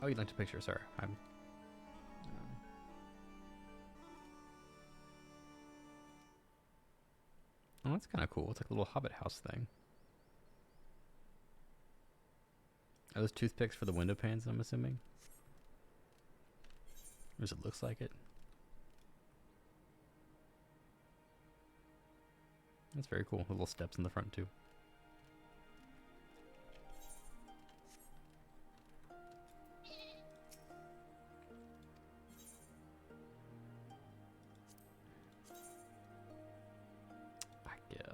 Oh, you liked a picture, sorry. Oh, that's kind of cool. It's like a little hobbit house thing. Are those toothpicks for the window panes, I'm assuming? Or does it looks like it? That's very cool. Little steps in the front, too.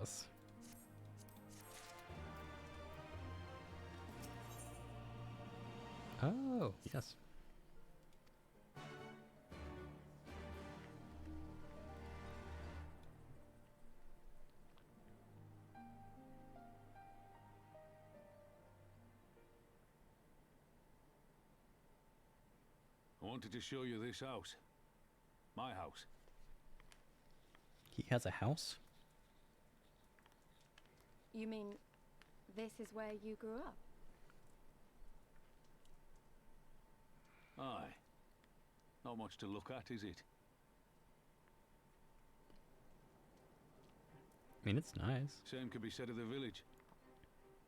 Yes. Oh, yes. I wanted to show you this house. My house. He has a house? You mean this is where you grew up? Aye. Not much to look at, is it? I mean, it's nice. Same could be said of the village.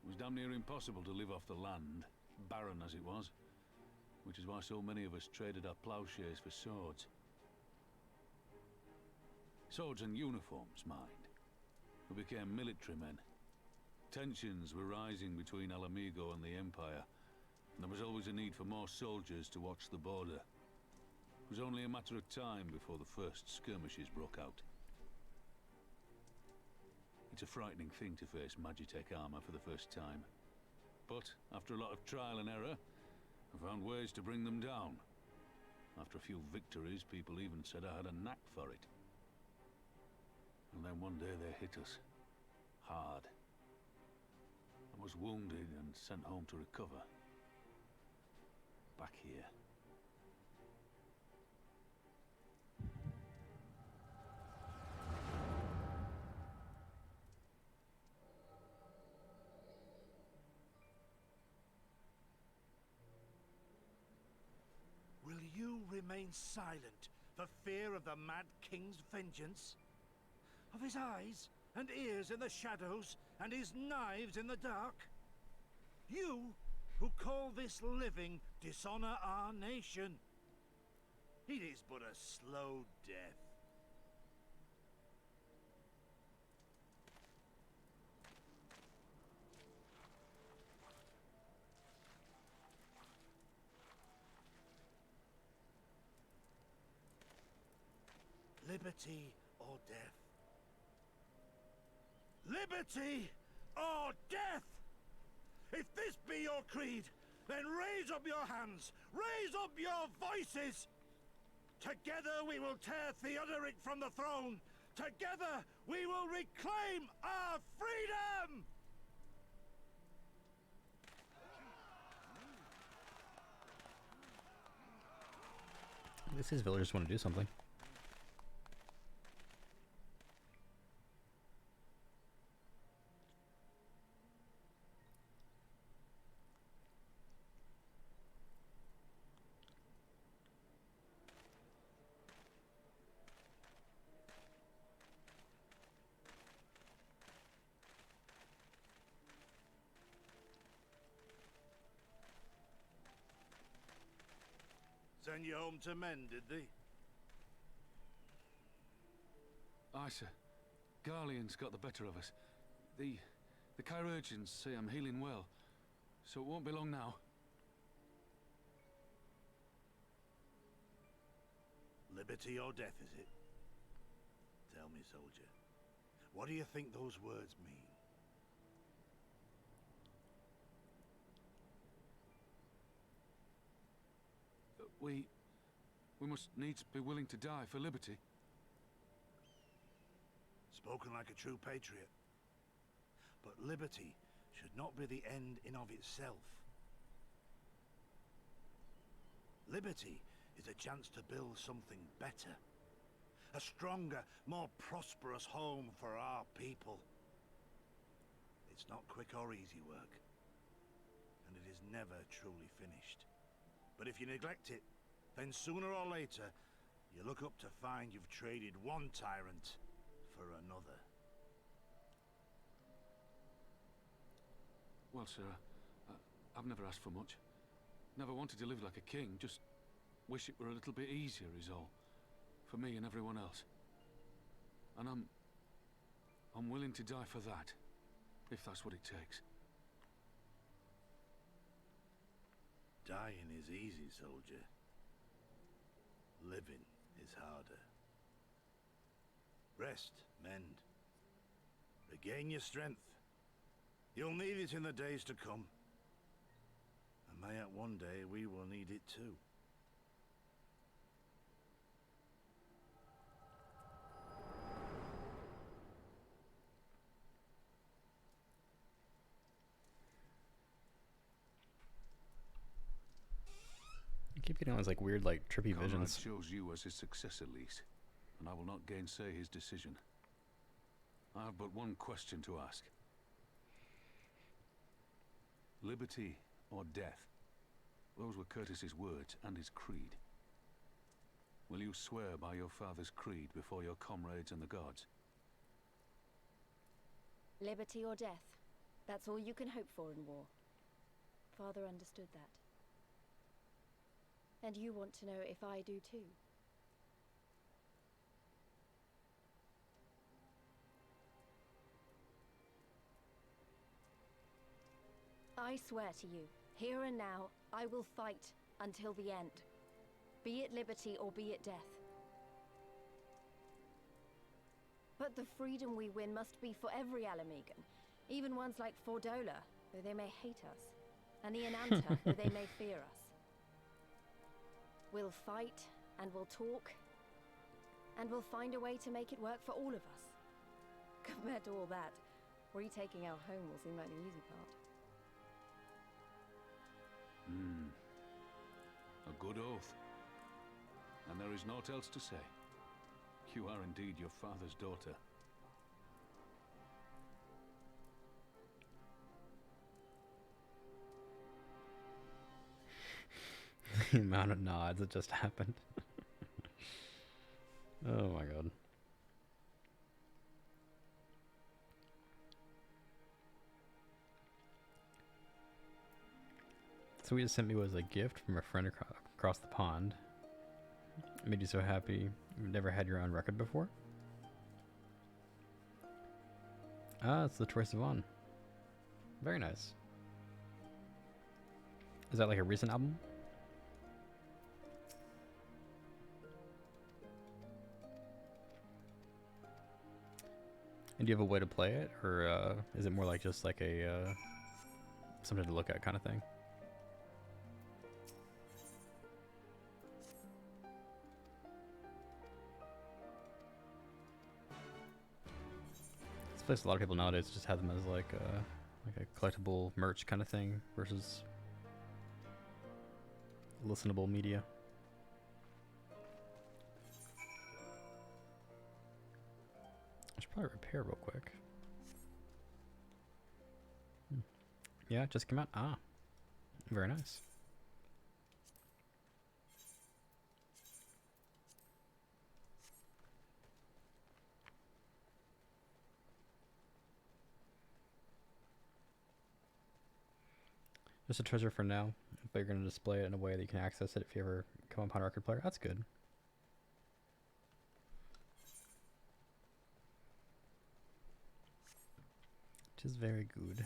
It was damn near impossible to live off the land, barren as it was. Which is why so many of us traded our plowshares for swords. Swords and uniforms, mind. We became military men. Tensions were rising between Alamigo and the Empire, and there was always a need for more soldiers to watch the border. It was only a matter of time before the first skirmishes broke out. It's a frightening thing to face Magitech armor for the first time. But after a lot of trial and error, I found ways to bring them down. After a few victories, people even said I had a knack for it. And then one day they hit us. Hard. And was wounded and sent home to recover. Back here. Will you remain silent for fear of the Mad King's vengeance? Of his eyes and ears in the shadows and his knives in the dark? You, who call this living dishonor our nation. It is but a slow death. Liberty or death? Liberty or death? If this be your creed, then raise up your hands, raise up your voices! Together we will tear Theodoric from the throne! Together we will reclaim our freedom! At least these villagers want to do something. Send you home to mend, did they? Aye, sir. Garlean's got the better of us. The chirurgeons say I'm healing well, so it won't be long now. Liberty or death, is it? Tell me, soldier. What do you think those words mean? We must needs be willing to die for liberty. Spoken like a true patriot. But liberty should not be the end in of itself. Liberty is a chance to build something better. A stronger, more prosperous home for our people. It's not quick or easy work. And it is never truly finished. But if you neglect it, then sooner or later, you look up to find you've traded one tyrant for another. Well, sir, I've never asked for much. Never wanted to live like a king, just wish it were a little bit easier is all. For me and everyone else. And I'm willing to die for that, if that's what it takes. Dying is easy, soldier. Living is harder. Rest, mend. Regain your strength. You'll need it in the days to come. And mayhap one day we will need it too. I keep getting all these like weird, like trippy Conrad visions. chose you as his successor, least, and I will not gainsay his decision. I have but one question to ask. Liberty or death? Those were Curtis's words and his creed. Will you swear by your father's creed before your comrades and the gods? Liberty or death. That's all you can hope for in war. Father understood that. And you want to know if I do too. I swear to you, here and now, I will fight until the end. Be it liberty or be it death. But the freedom we win must be for every Alamegan, even ones like Fordola, though they may hate us, and the Ananta, though they may fear us. We'll fight, and we'll talk, and we'll find a way to make it work for all of us. Compared to all that, retaking our home will seem like the easy part. a good oath. And there is naught else to say. You are indeed your father's daughter. The amount of nods that just happened. Oh my god. So what you sent me was a gift from a friend across the pond. It made you so happy you've never had your own record before? Ah, it's the Choice of On. Very nice. Is that like a recent album? And do you have a way to play it? Or is it more like just like a something to look at kind of thing? This place, a lot of people nowadays just have them as like a collectible merch kind of thing versus listenable media. I should probably repair real quick. Yeah, it just came out. Ah, very nice. Just a treasure for now, but you're going to display it in a way that you can access it if you ever come upon a record player. That's good. Which is very good.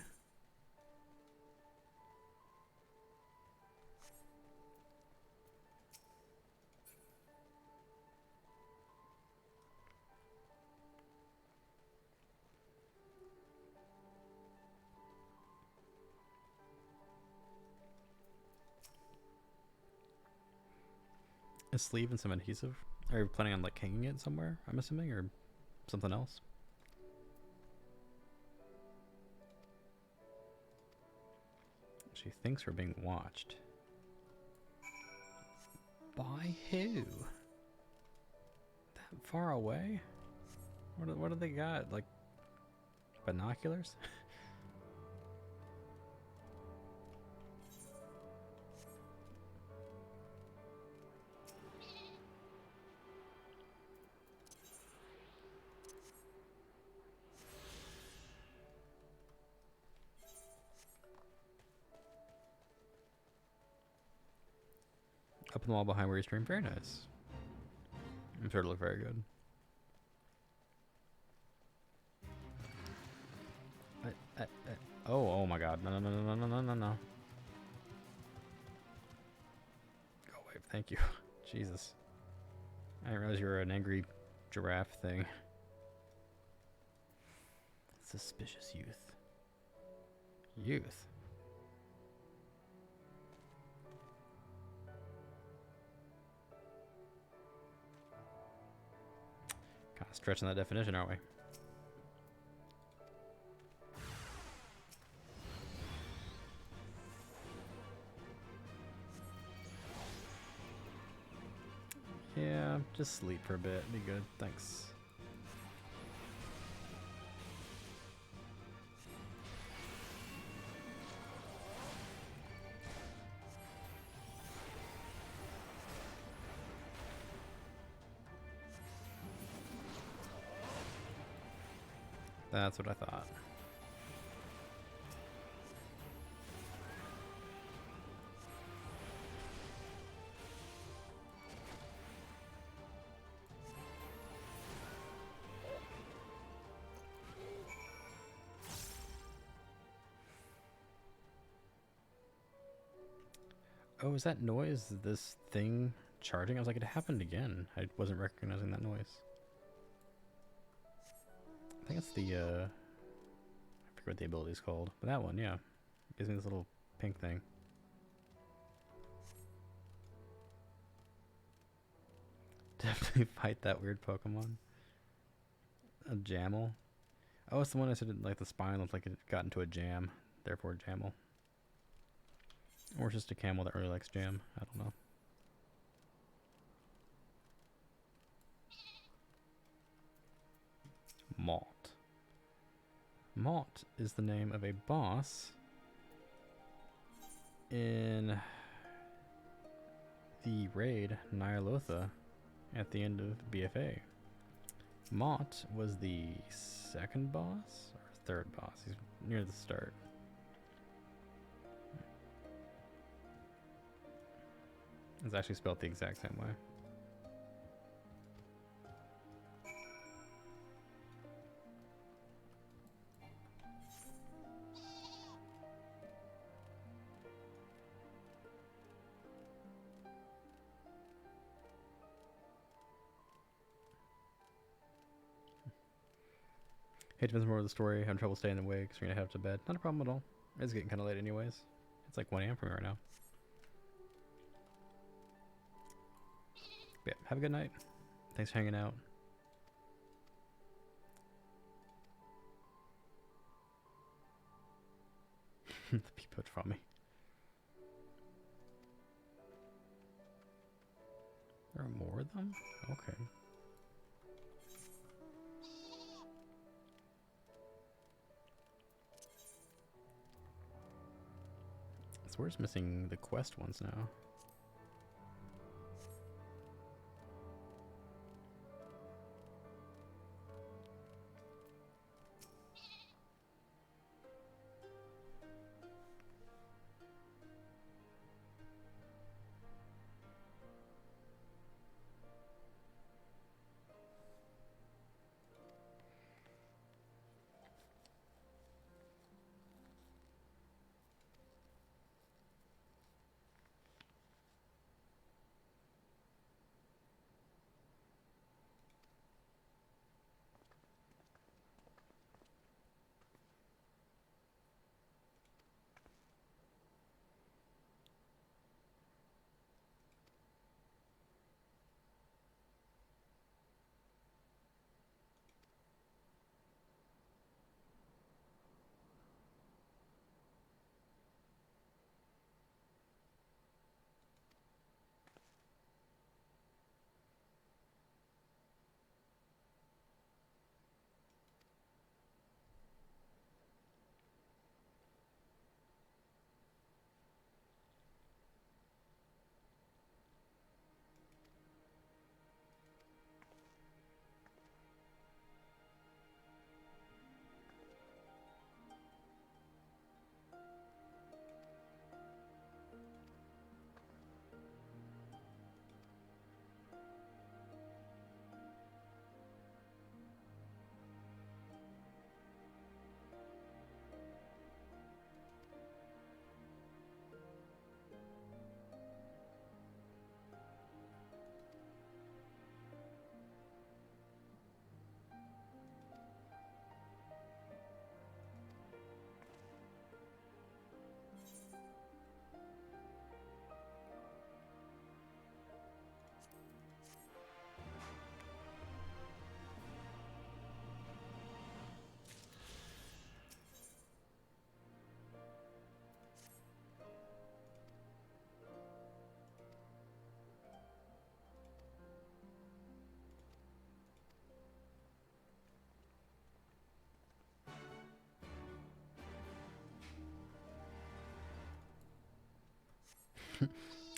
A sleeve and some adhesive? Are you planning on like hanging it somewhere, I'm assuming, or something else? She thinks we're being watched. By who? That far away? What do they got? Like binoculars? Up in the wall behind where you stream. Very nice. I'm sure it'll look very good. Oh my god. No. Go away. Thank you. Jesus. I didn't realize you were an angry giraffe thing. Suspicious youth. Youth? Kind of stretching that definition, aren't we? Yeah, just sleep for a bit. Be good. Thanks. That's what I thought. Oh, is that noise this thing charging? I was like, it happened again. I wasn't recognizing that noise. I think it's the, I forget what the ability is called. But that one, yeah. Gives me this little pink thing. Definitely fight that weird Pokemon. A Jamel. Oh, it's the one I said, like, the spine looked like it got into a jam. Therefore, Jamel. Or just a camel that really likes jam. I don't know. Malt. Malt is the name of a boss in the raid Nyalotha at the end of BFA. Mott was the second boss or third boss. He's near the start. It's actually spelled the exact same way. Hey, depends more of the story. Having trouble staying awake, so you're gonna head to bed. Not a problem at all. It's getting kind of late anyways. It's like 1 a.m. for me right now. But yeah, have a good night. Thanks for hanging out. The people from me. There are more of them? Okay. So we're just missing the quest ones now.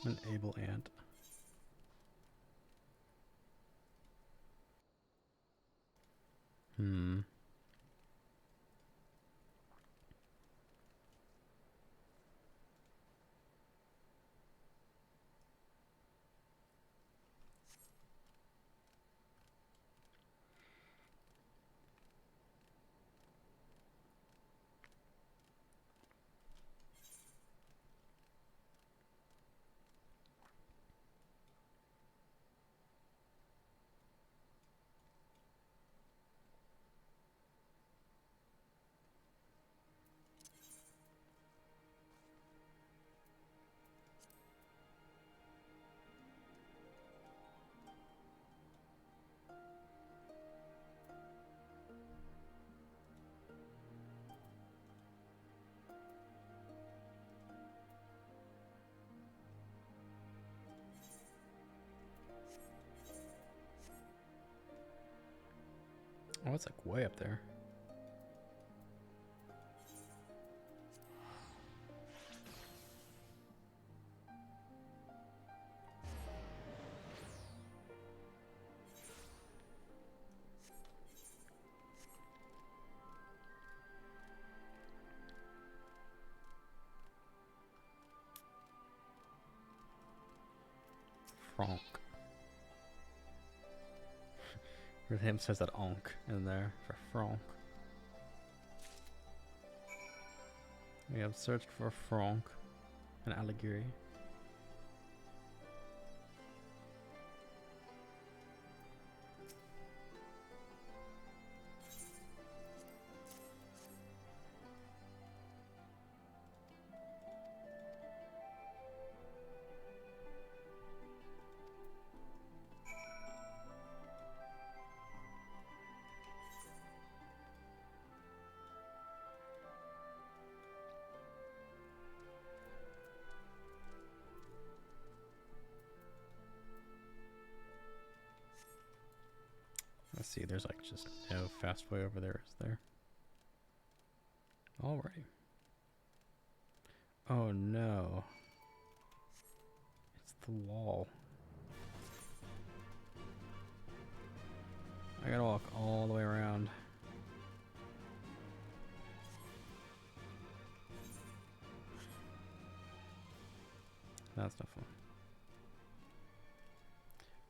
An able ant. Oh, it's like way up there. Franck. Him says that onk in there for Franck. We have searched for Franck and Allegory. Let's see, there's like just no fast way over there, is there? Alrighty. Oh no. It's the wall. I gotta walk all the way around. That's no fun.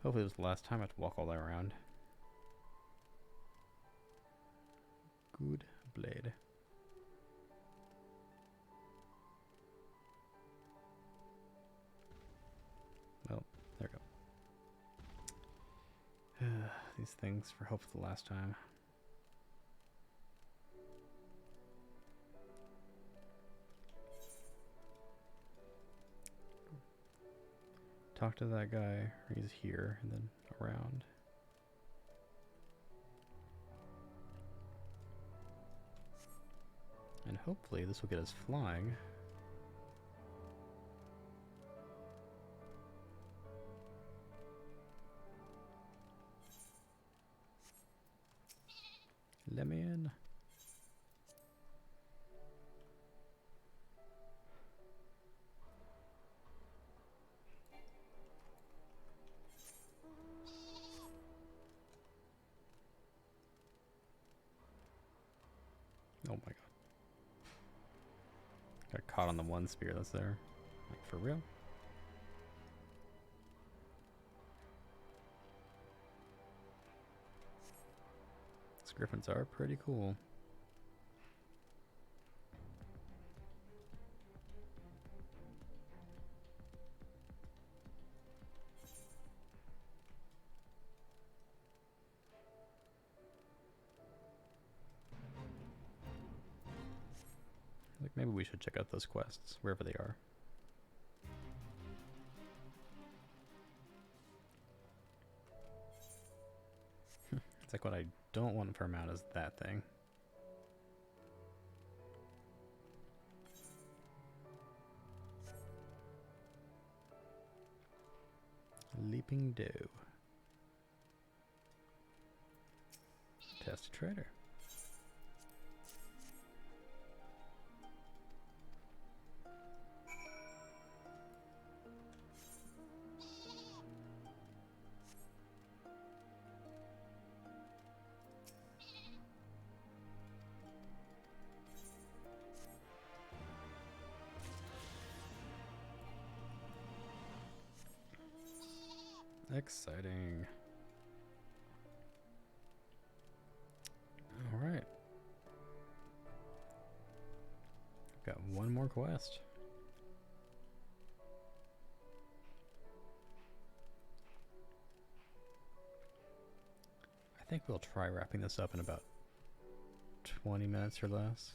Hopefully it was the last time I have to walk all the way around. Good blade. Well, there we go. These things for hope for the last time. Talk to that guy. He's here and then around. And hopefully this will get us flying. Let me in. Oh my god. Got caught on the one spear that's there. Like, for real? These griffins are pretty cool. Like, maybe we should check out those quests, wherever they are. It's like what I don't want to mount is that thing. Leaping Doe. Test trader. Exciting. All right. Got one more quest. I think we'll try wrapping this up in about 20 minutes or less.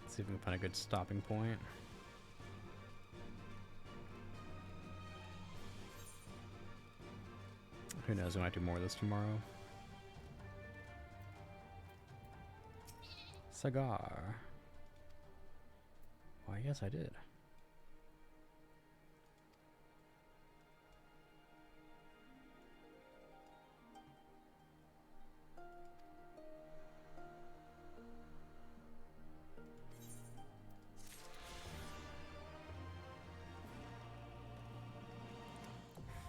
See if we can find a good stopping point. Who knows, we might do more of this tomorrow. Cigar. Why, yes, I did.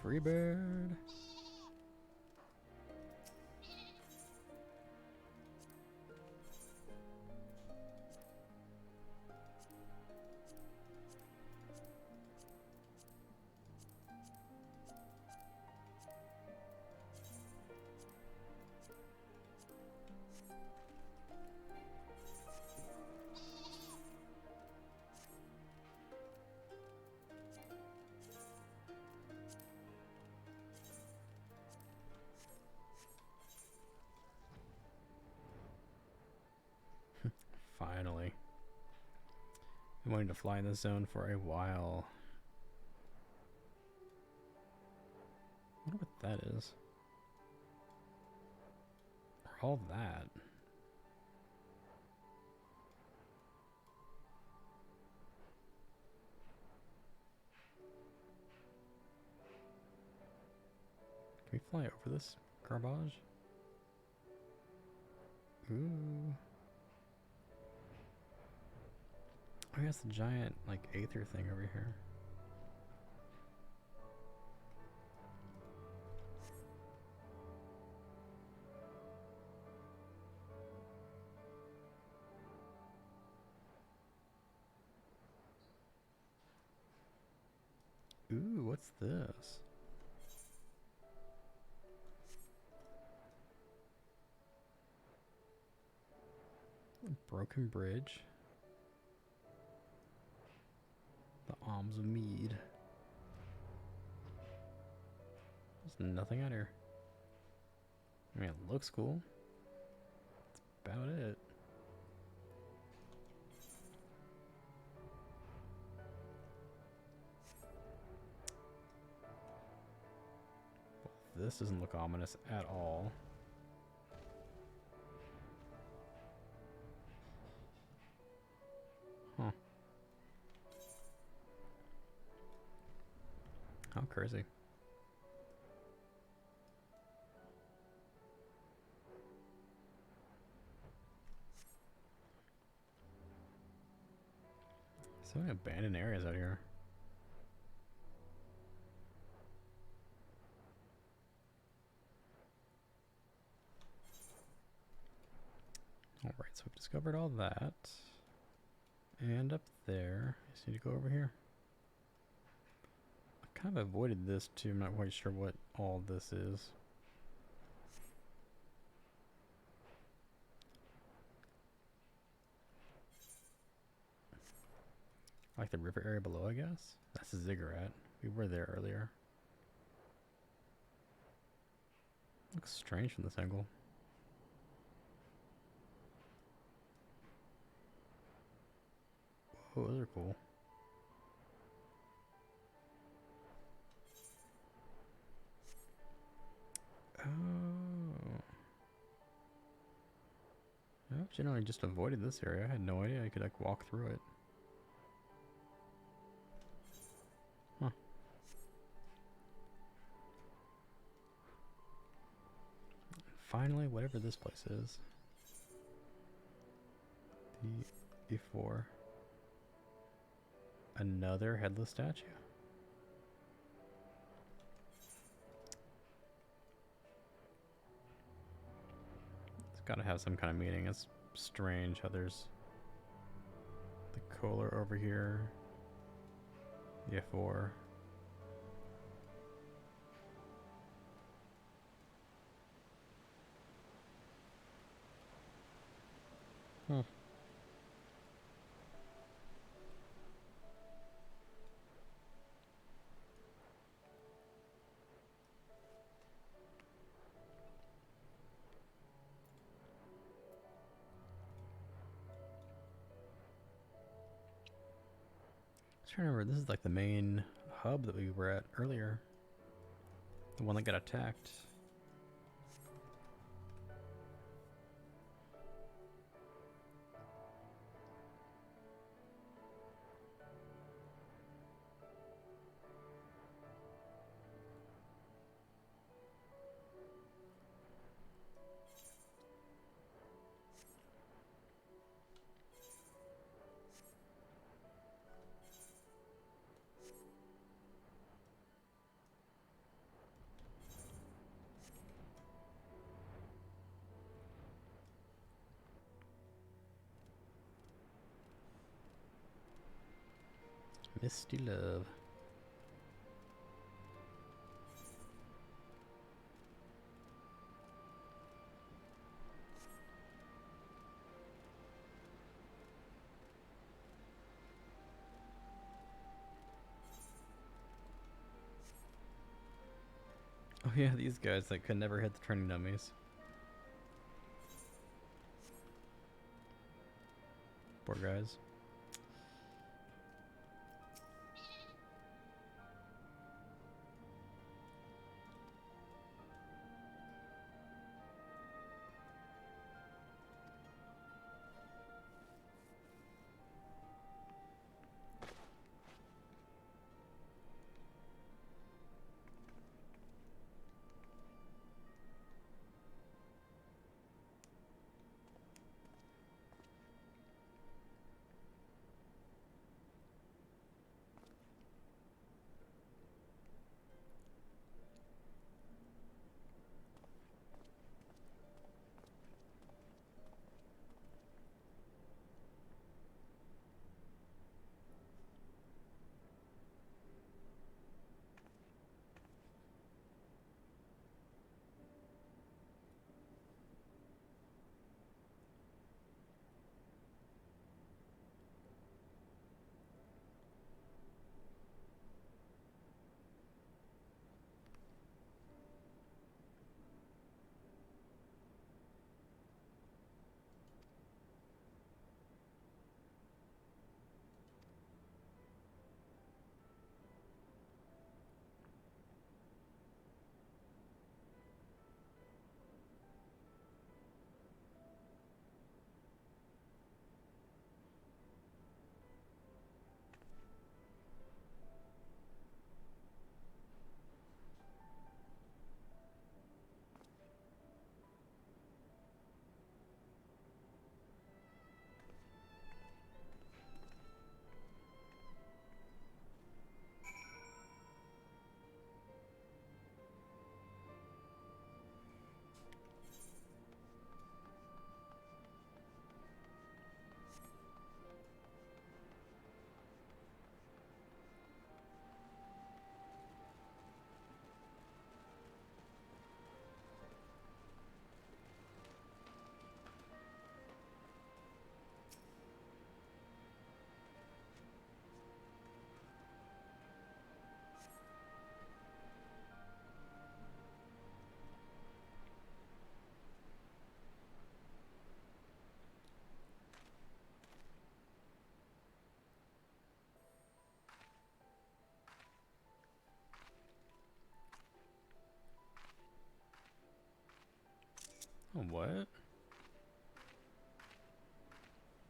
Freebird. Finally. Been wanting to fly in this zone for a while. I wonder what that is. Or all that. Can we fly over this garbage? Ooh. Oh, that's the giant, like, aether thing over here. Ooh, what's this? A broken bridge. The Alms of Mead. There's nothing out here. I mean, it looks cool. That's about it. Well, this doesn't look ominous at all. Huh. How crazy. So many abandoned areas out here. Alright, so we've discovered all that. And up there, I just need to go over here. I kind of avoided this too, I'm not quite sure what all this is. Like the river area below, I guess? That's a ziggurat. We were there earlier. Looks strange from this angle. Whoa, those are cool. Oh. I've generally just avoided this area. I had no idea I could like walk through it. Huh. Finally, whatever this place is. The E4. Another headless statue. It's gotta have some kind of meaning. It's strange how there's the Kohler over here. The F4. Hmm. I was trying to remember, this is like the main hub that we were at earlier. The one that got attacked. Misty Love. Oh yeah, these guys that could never hit the training dummies. Poor guys. Oh, what?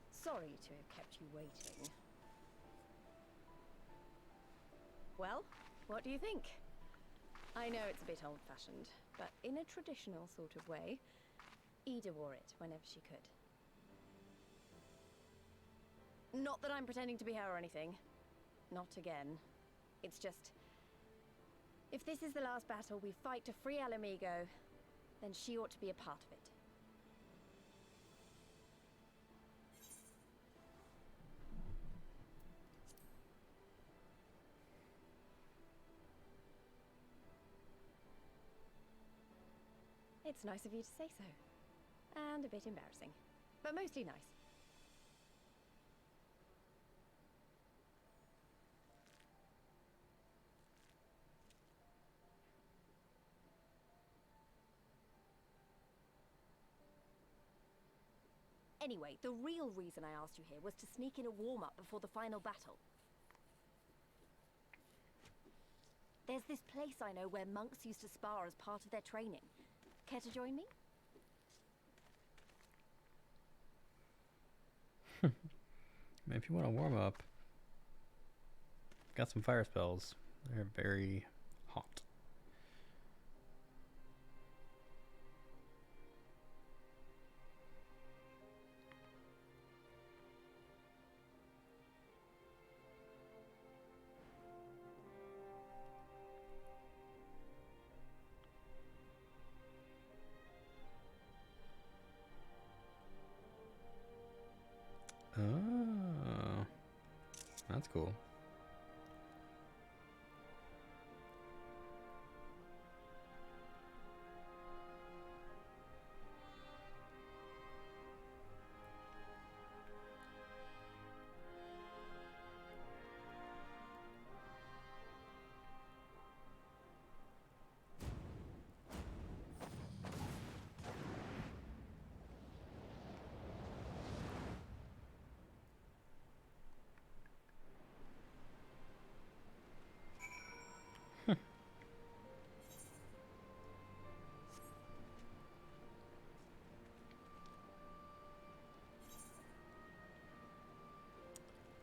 Sorry to have kept you waiting. Well, what do you think? I know it's a bit old-fashioned, but in a traditional sort of way, Ida wore it whenever she could. Not that I'm pretending to be her or anything. Not again. It's just, if this is the last battle we fight to free Alamigo, then she ought to be a part of it. It's nice of you to say so. And a bit embarrassing. But mostly nice. Anyway, the real reason I asked you here was to sneak in a warm-up before the final battle. There's this place I know where monks used to spar as part of their training. Care to join me? If you want to warm up, got some fire spells. They're very hot. Oh, that's cool.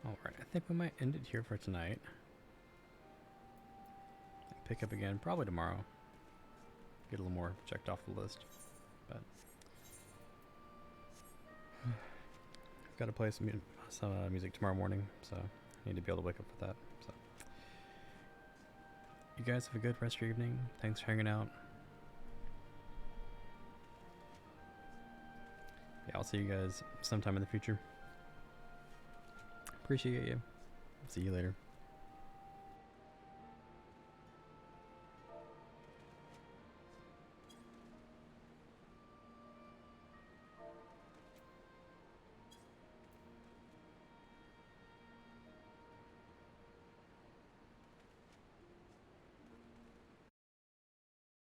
Alright, I think we might end it here for tonight. Pick up again probably tomorrow. Get a little more checked off the list. But I've got to play some music tomorrow morning, so I need to be able to wake up for that. So you guys have a good rest of your evening. Thanks for hanging out. Yeah, I'll see you guys sometime in the future. Appreciate you. See you later.